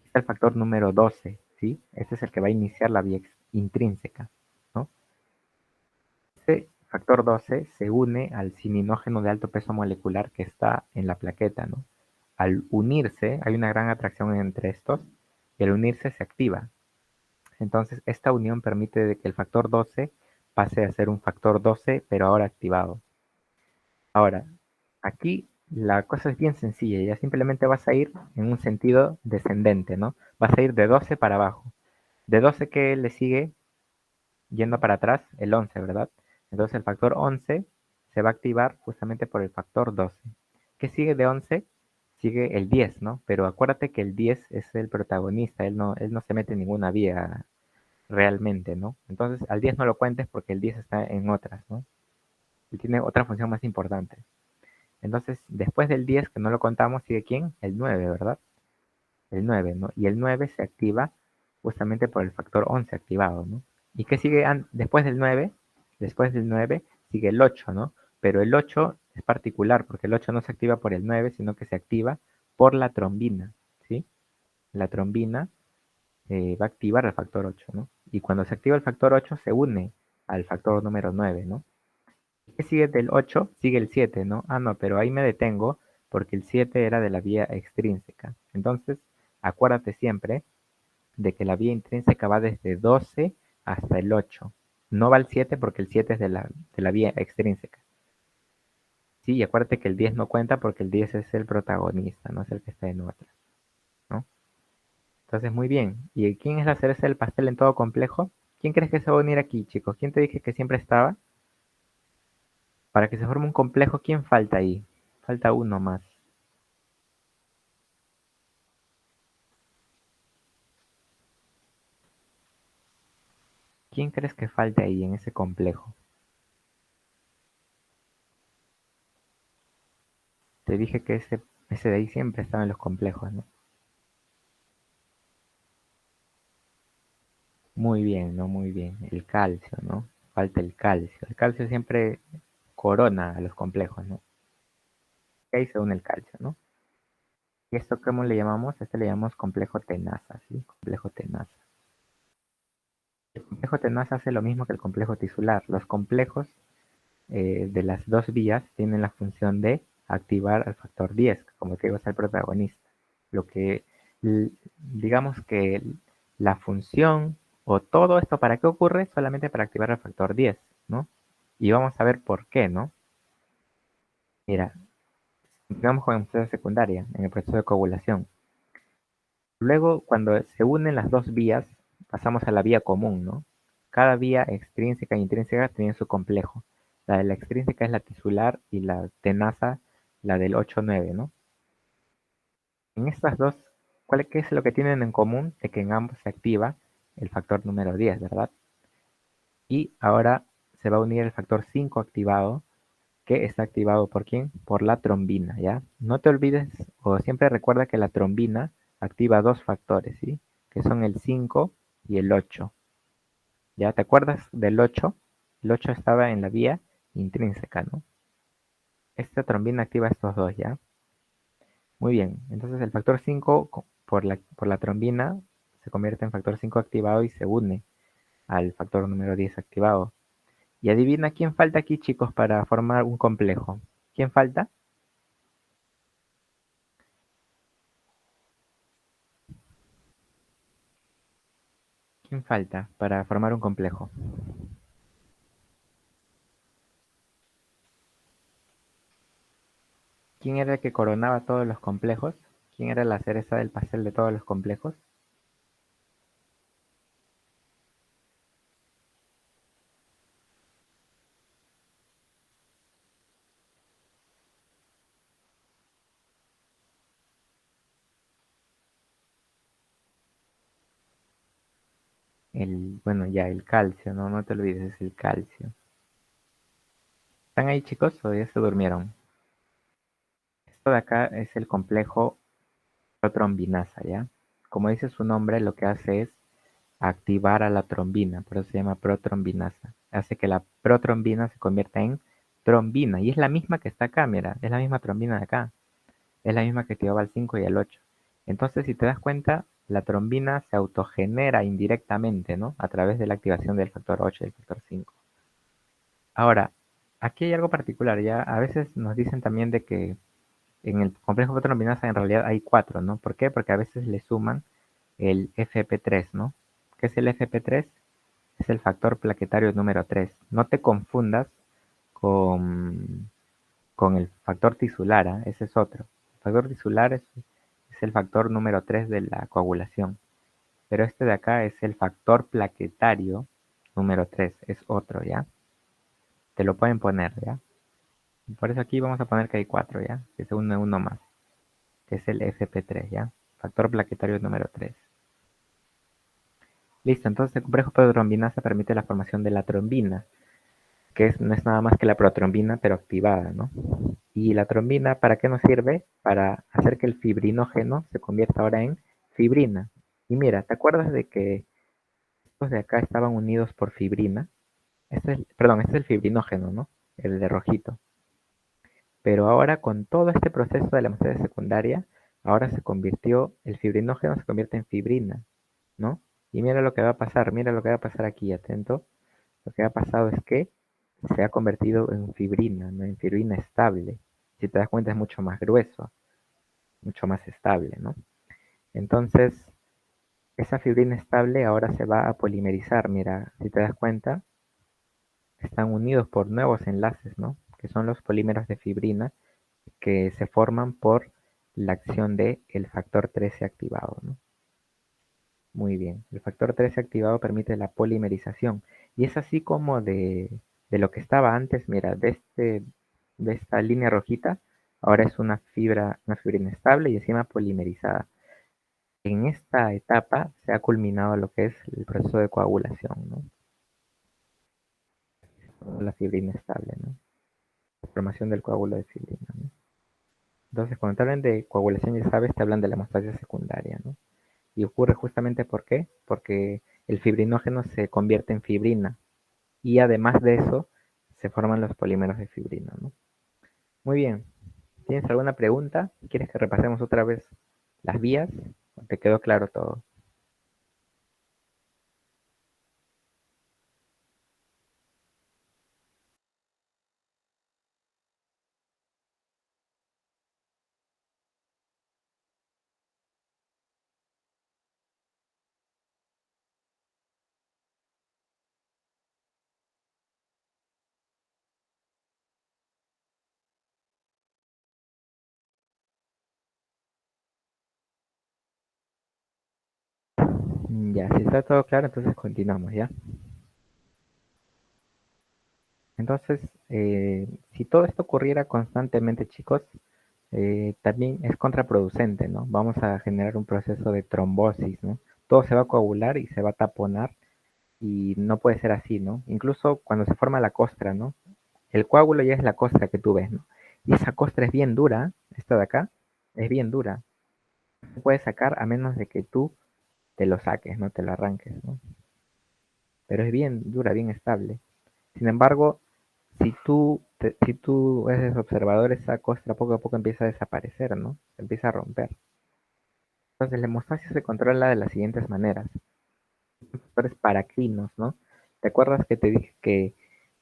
Está el factor número 12, ¿sí? Este es el que va a iniciar la vía intrínseca, ¿no? Este factor 12 se une al cininógeno de alto peso molecular que está en la plaqueta, ¿no? Al unirse, hay una gran atracción entre estos, y al unirse se activa. Entonces, esta unión permite de que el factor 12 pase a ser un factor 12, pero ahora activado. Ahora, aquí la cosa es bien sencilla, ya simplemente vas a ir en un sentido descendente, ¿no? Vas a ir de 12 para abajo. De 12 que le sigue yendo para atrás, el 11, ¿verdad? Entonces el factor 11 se va a activar justamente por el factor 12. ¿Qué sigue de 11? Sigue el 10, ¿no? Pero acuérdate que el 10 es el protagonista, él no se mete en ninguna vía realmente, ¿no? Entonces al 10 no lo cuentes porque el 10 está en otras, ¿no? Y tiene otra función más importante. Entonces, después del 10 que no lo contamos, sigue ¿quién? El 9, ¿verdad? El 9, ¿no? Y el 9 se activa justamente por el factor 11 activado, ¿no? ¿Y qué sigue después del 9? Después del 9 sigue el 8, ¿no? Pero el 8 es particular porque el 8 no se activa por el 9, sino que se activa por la trombina, ¿sí? La trombina va a activar el factor 8, ¿no? Y cuando se activa el factor 8 se une al factor número 9, ¿no? ¿Qué sigue del 8? Sigue el 7, ¿no? Ah, no, pero ahí me detengo porque el 7 era de la vía extrínseca. Entonces, acuérdate siempre de que la vía intrínseca va desde 12 hasta el 8. No va al 7 porque el 7 es de la vía extrínseca. Sí, y acuérdate que el 10 no cuenta porque el 10 es el protagonista, no es el que está en otra, ¿no? Entonces, muy bien. ¿Y quién es la cereza del pastel en todo complejo? ¿Quién crees que se va a unir aquí, chicos? ¿Quién te dije que siempre estaba? Para que se forme un complejo, ¿quién falta ahí? Falta uno más. ¿Quién crees que falta ahí en ese complejo? Te dije que ese de ahí siempre estaba en los complejos, ¿no? Muy bien, ¿no? Muy bien. El calcio, ¿no? Falta el calcio. El calcio siempre corona a los complejos, ¿no? Y ahí se une el calcio, ¿no? ¿Y esto cómo le llamamos? Este le llamamos complejo tenaza, ¿sí? Complejo tenaza. El complejo tenaza hace lo mismo que el complejo tisular. Los complejos de las dos vías tienen la función de activar al factor 10, que como te digo es el protagonista. Lo que, digamos que la función o todo esto para qué ocurre solamente para activar el factor 10, ¿no? Y vamos a ver por qué, ¿no? Mira, digamos con el proceso secundaria, en el proceso de coagulación. Luego, cuando se unen las dos vías, pasamos a la vía común, ¿no? Cada vía extrínseca e intrínseca tiene su complejo. La de la extrínseca es la tisular y la tenaza, la del 8-9, ¿no? En estas dos, ¿qué es lo que tienen en común? De que en ambos se activa el factor número 10, ¿verdad? Y ahora se va a unir el factor 5 activado, que está activado ¿por quién? Por la trombina, ¿ya? No te olvides o siempre recuerda que la trombina activa dos factores, ¿sí? Que son el 5 y el 8. ¿Ya te acuerdas del 8? El 8 estaba en la vía intrínseca, ¿no? Esta trombina activa estos dos, ¿ya? Muy bien, entonces el factor 5 por la trombina se convierte en factor 5 activado y se une al factor número 10 activado. Y adivina quién falta aquí, chicos, para formar un complejo. ¿Quién falta? ¿Quién falta para formar un complejo? ¿Quién era el que coronaba todos los complejos? ¿Quién era la cereza del pastel de todos los complejos? Bueno, ya, el calcio, ¿no? No te olvides, es el calcio. ¿Están ahí, chicos, o ya se durmieron? Esto de acá es el complejo protrombinasa, ¿ya? Como dice su nombre, lo que hace es activar a la trombina, por eso se llama protrombinasa. Hace que la protrombina se convierta en trombina, y es la misma que está acá, mira, es la misma trombina de acá, es la misma que activaba el 5 y el 8. Entonces, si te das cuenta, la trombina se autogenera indirectamente, ¿no? A través de la activación del factor 8 y el factor 5. Ahora, aquí hay algo particular, ya a veces nos dicen también de que en el complejo protrombinasa en realidad hay cuatro, ¿no? ¿Por qué? Porque a veces le suman el FP3, ¿no? ¿Qué es el FP3? Es el factor plaquetario número 3. No te confundas con, con el factor tisular, ¿ah? Ese es otro. El factor tisular es el factor número 3 de la coagulación. pero este de acá es el factor plaquetario número 3, es otro, ¿ya? Te lo pueden poner, ¿ya? Por eso aquí vamos a poner que hay 4, ¿ya? Que se une uno más, que es el FP3, ¿ya? Factor plaquetario número 3. Listo, entonces el complejo protrombinasa permite la formación de la trombina, que no es nada más que la protrombina, pero activada, ¿no? Y la trombina, ¿para qué nos sirve? Para hacer que el fibrinógeno se convierta ahora en fibrina. Y mira, ¿te acuerdas de que estos de acá estaban unidos por fibrina? Perdón, este es el fibrinógeno, ¿no? El de rojito. Pero ahora con todo este proceso de la hemostasia secundaria, ahora el fibrinógeno se convierte en fibrina, ¿no? Y mira lo que va a pasar, mira lo que va a pasar aquí, atento. Lo que ha pasado es que se ha convertido en fibrina, ¿no? En fibrina estable. Si te das cuenta es mucho más grueso, mucho más estable, ¿no? Entonces, esa fibrina estable ahora se va a polimerizar. Mira, si te das cuenta, están unidos por nuevos enlaces, ¿no? Que son los polímeros de fibrina que se forman por la acción del factor 13 activado, ¿no? Muy bien. El factor 13 activado permite la polimerización. Y es así como de lo que estaba antes, mira, de esta línea rojita, ahora es una fibra inestable y encima polimerizada. En esta etapa se ha culminado lo que es el proceso de coagulación, ¿no? La fibrina estable, ¿no? La formación del coágulo de fibrina, ¿no? Entonces, cuando te hablan de coagulación, ya sabes, te hablan de la hemostasia secundaria, ¿no? Y ocurre justamente ¿por qué? Porque el fibrinógeno se convierte en fibrina y además de eso se forman los polímeros de fibrina, ¿no? Muy bien. ¿Tienes alguna pregunta? ¿Quieres que repasemos otra vez las vías? ¿O te quedó claro todo? Ya, si está todo claro, entonces continuamos, ¿ya? Entonces, si todo esto ocurriera constantemente, chicos, también es contraproducente, ¿no? Vamos a generar un proceso de trombosis, ¿no? Todo se va a coagular y se va a taponar y no puede ser así, ¿no? Incluso cuando se forma la costra, ¿no? El coágulo ya es la costra que tú ves, ¿no? Y esa costra es bien dura, esta de acá, es bien dura. No se puede sacar a menos de que tú te lo saques, no te lo arranques, ¿no? Pero es bien dura, bien estable. Sin embargo, si tú eres observador, esa costra poco a poco empieza a desaparecer, ¿no? Se empieza a romper. Entonces, la hemostasia se controla de las siguientes maneras. Factores paracrinos, ¿no? ¿Te acuerdas que te dije que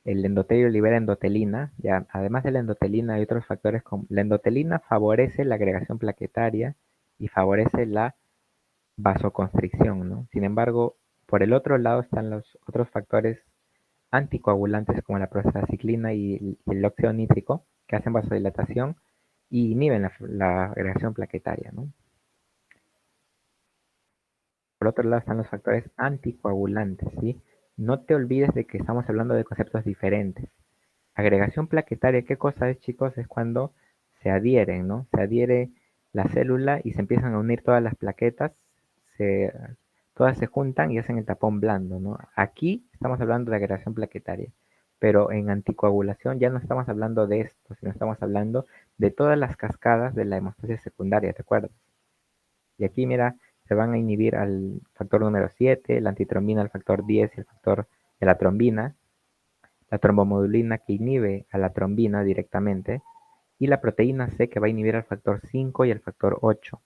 el endotelio libera endotelina? Ya, además de la endotelina hay otros factores como la endotelina favorece la agregación plaquetaria y favorece la vasoconstricción, ¿no? Sin embargo, por el otro lado están los otros factores anticoagulantes como la prostaciclina y el óxido nítrico que hacen vasodilatación y inhiben la agregación plaquetaria, ¿no? Por otro lado están los factores anticoagulantes, ¿sí? No te olvides de que estamos hablando de conceptos diferentes. Agregación plaquetaria, ¿qué cosa es, chicos? Es cuando se adhieren, ¿no? Se adhiere la célula y se empiezan a unir todas las plaquetas, se, todas se juntan y hacen el tapón blando, ¿no? Aquí estamos hablando de agregación plaquetaria, pero en anticoagulación ya no estamos hablando de esto, sino estamos hablando de todas las cascadas de la hemostasia secundaria, ¿te acuerdas? Y aquí, mira, se van a inhibir al factor número 7, la antitrombina al factor 10 y el factor de la trombina, la trombomodulina que inhibe a la trombina directamente, y la proteína C que va a inhibir al factor 5 y al factor 8.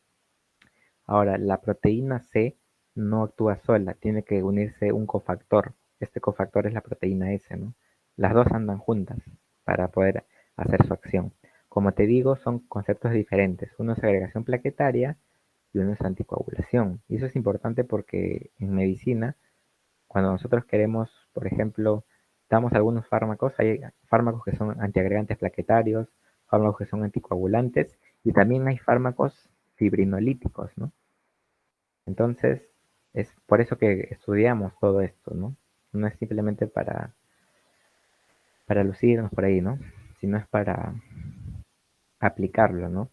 Ahora, la proteína C no actúa sola, tiene que unirse un cofactor. Este cofactor es la proteína S, ¿no? Las dos andan juntas para poder hacer su acción. Como te digo, son conceptos diferentes. Uno es agregación plaquetaria y uno es anticoagulación. Y eso es importante porque en medicina, cuando nosotros queremos, por ejemplo, damos algunos fármacos, hay fármacos que son antiagregantes plaquetarios, fármacos que son anticoagulantes y también hay fármacos fibrinolíticos, ¿no? Entonces, Es por eso que estudiamos todo esto, ¿no? No es simplemente para lucirnos por ahí, ¿no? Sino es para aplicarlo, ¿no?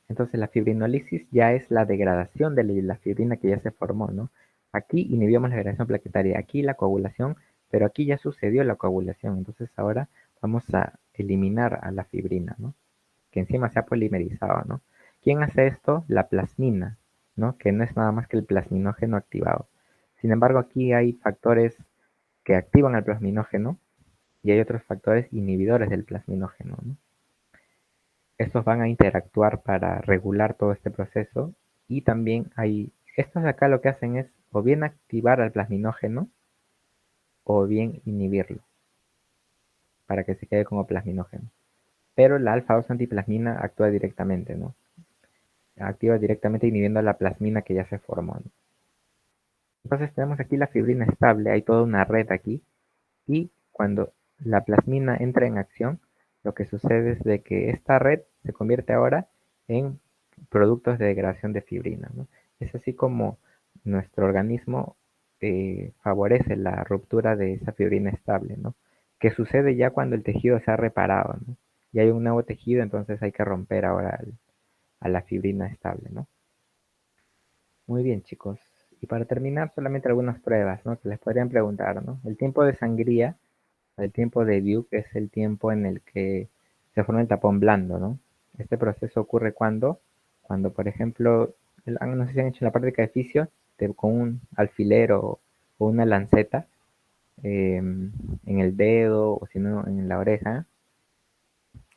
Entonces la fibrinólisis ya es la degradación de la fibrina que ya se formó, ¿no? Aquí inhibimos la degradación plaquetaria, aquí la coagulación, pero aquí ya sucedió la coagulación, entonces ahora vamos a eliminar a la fibrina, ¿no? Que encima se ha polimerizado, ¿no? ¿Quién hace esto? La plasmina, ¿no? Que no es nada más que el plasminógeno activado. Sin embargo, aquí hay factores que activan el plasminógeno y hay otros factores inhibidores del plasminógeno, ¿no? Estos van a interactuar para regular todo este proceso y también estos de acá lo que hacen es o bien activar al plasminógeno o bien inhibirlo para que se quede como plasminógeno. Pero la alfa-2 antiplasmina actúa directamente, ¿no? Activa directamente inhibiendo la plasmina que ya se formó, ¿no? Entonces tenemos aquí la fibrina estable, hay toda una red aquí y cuando la plasmina entra en acción, lo que sucede es de que esta red se convierte ahora en productos de degradación de fibrina, ¿no? Es así como nuestro organismo favorece la ruptura de esa fibrina estable, ¿no? Que sucede ya cuando el tejido se ha reparado, ¿no? Y hay un nuevo tejido, entonces hay que romper ahora a la fibrina estable, ¿no? Muy bien, chicos. Y para terminar, solamente algunas pruebas, ¿no? Que les podrían preguntar, ¿no? El tiempo de sangría, el tiempo de Duke es el tiempo en el que se forma el tapón blando, ¿no? Este proceso ocurre cuando por ejemplo, no sé si han hecho la práctica de fisio, con un alfiler o una lanceta en el dedo o si no en la oreja,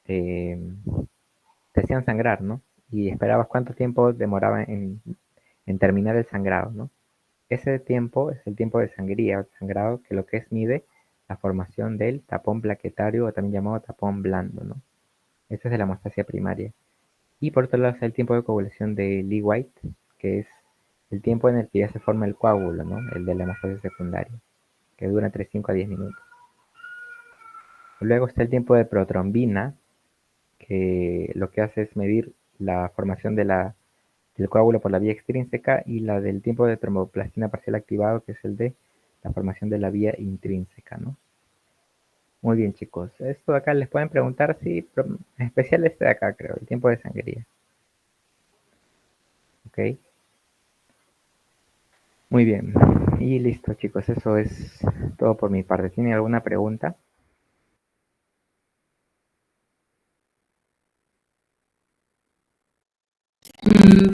eh, te hacían sangrar, ¿no? Y esperabas cuánto tiempo demoraba en terminar el sangrado, ¿no? Ese tiempo es el tiempo de sangría o sangrado, que lo que es mide la formación del tapón plaquetario o también llamado tapón blando, ¿no? Eso es de la hemostasia primaria. Y por otro lado está el tiempo de coagulación de Lee White, que es el tiempo en el que ya se forma el coágulo, ¿no? El de la hemostasia secundaria, que dura entre 5 a 10 minutos. Luego está el tiempo de protrombina, que lo que hace es medir la formación del coágulo por la vía extrínseca y la del tiempo de tromboplastina parcial activado, que es el de la formación de la vía intrínseca, ¿no? Muy bien, chicos. Esto de acá les pueden preguntar, sí, pero en especial este de acá, creo, el tiempo de sangría. ¿Ok? Muy bien. Y listo, chicos. Eso es todo por mi parte. ¿Tienen alguna pregunta?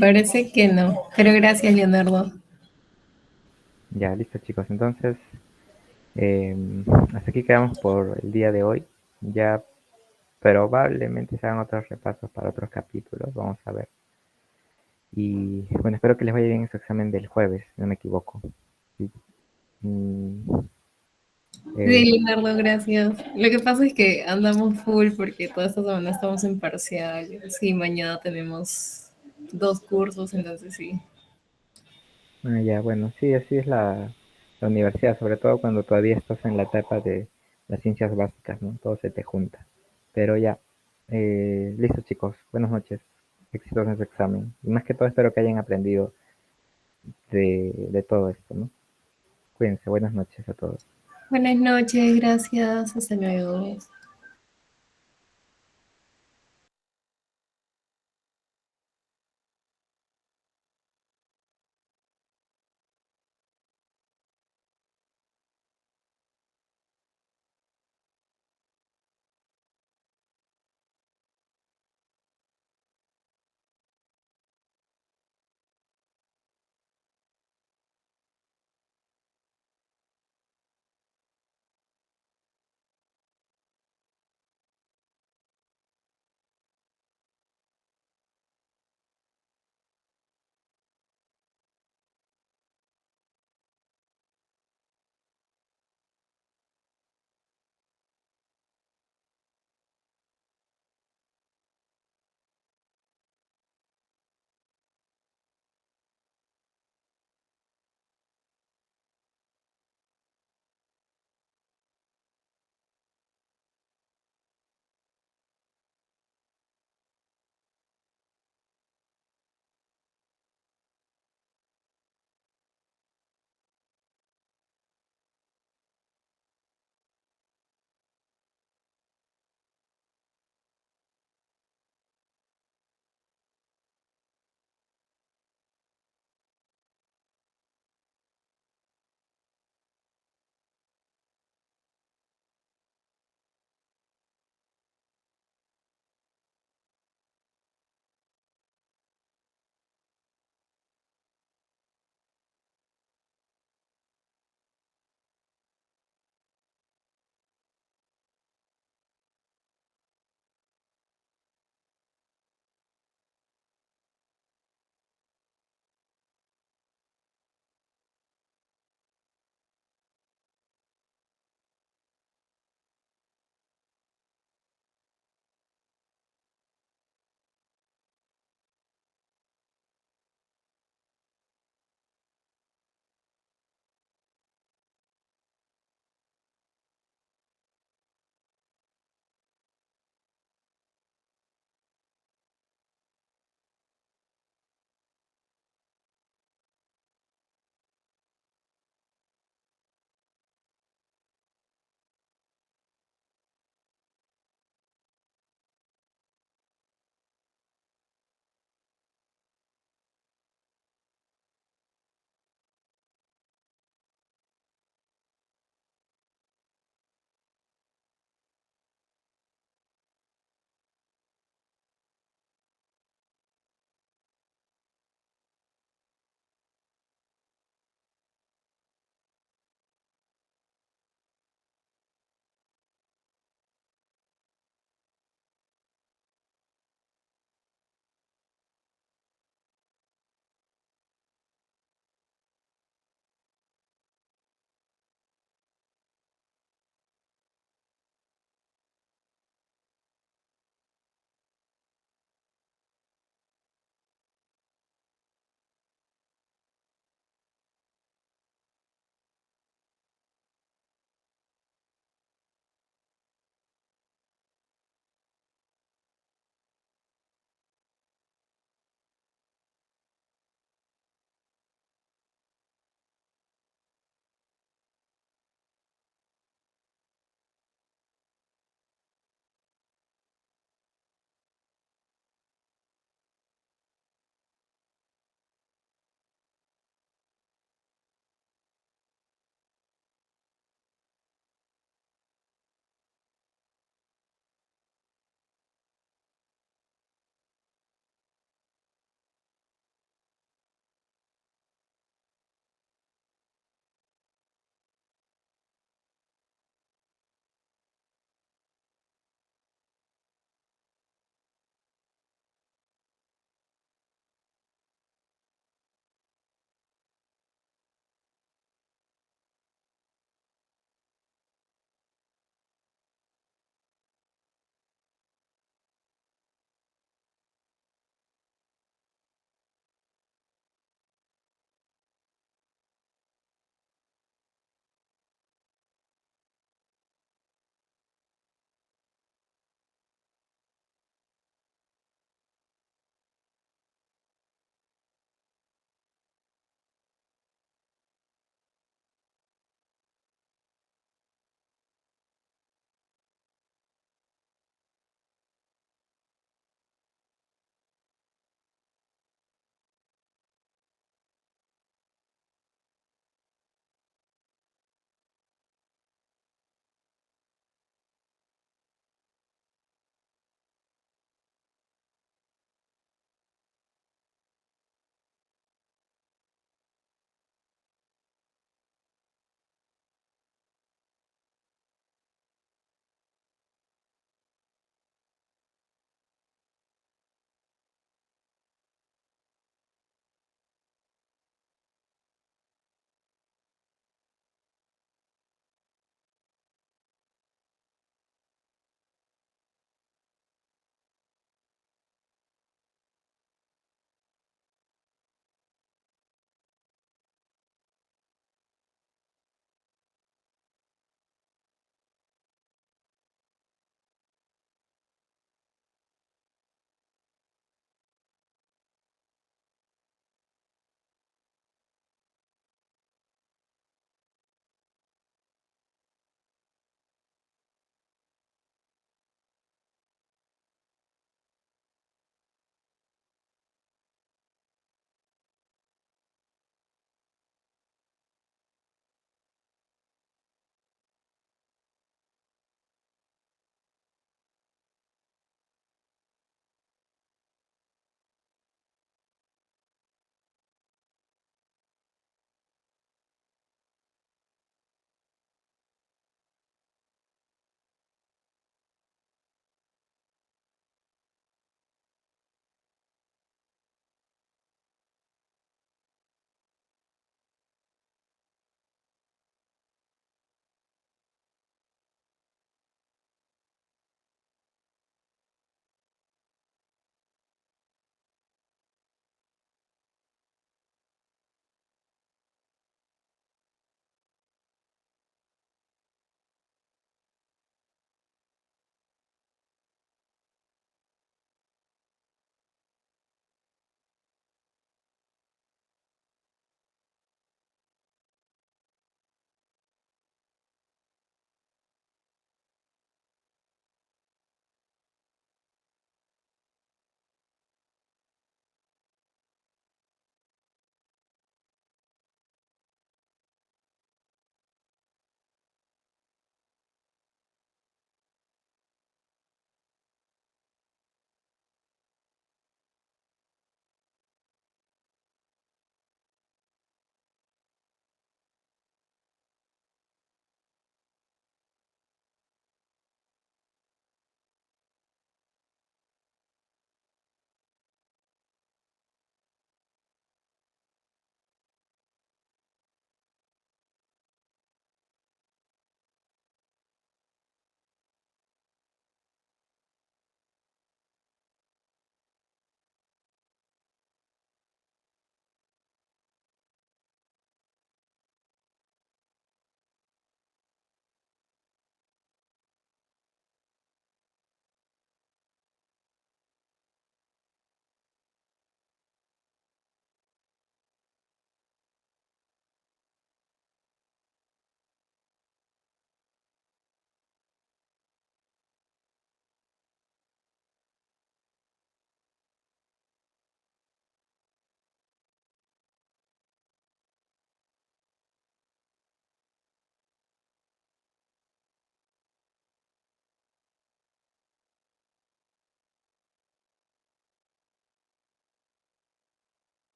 Parece que no, pero gracias, Leonardo. Ya, listo, chicos. Entonces, eh, hasta aquí quedamos por el día de hoy. Ya probablemente se hagan otros repasos para otros capítulos. Vamos a ver. Y bueno, espero que les vaya bien en su examen del jueves, si no me equivoco. Sí. Mm, Sí, eh, Leonardo, gracias. Lo que pasa es que andamos full porque toda esta semana estamos en parciales y mañana tenemos dos cursos, entonces sí. ya, bueno, sí, así es la universidad, sobre todo cuando todavía estás en la etapa de las ciencias básicas, ¿no? Todo se te junta. Pero ya, listo chicos, buenas noches, éxitos en su examen. Y más que todo espero que hayan aprendido de todo esto, ¿no? Cuídense, buenas noches a todos. Buenas noches, gracias, hasta luego.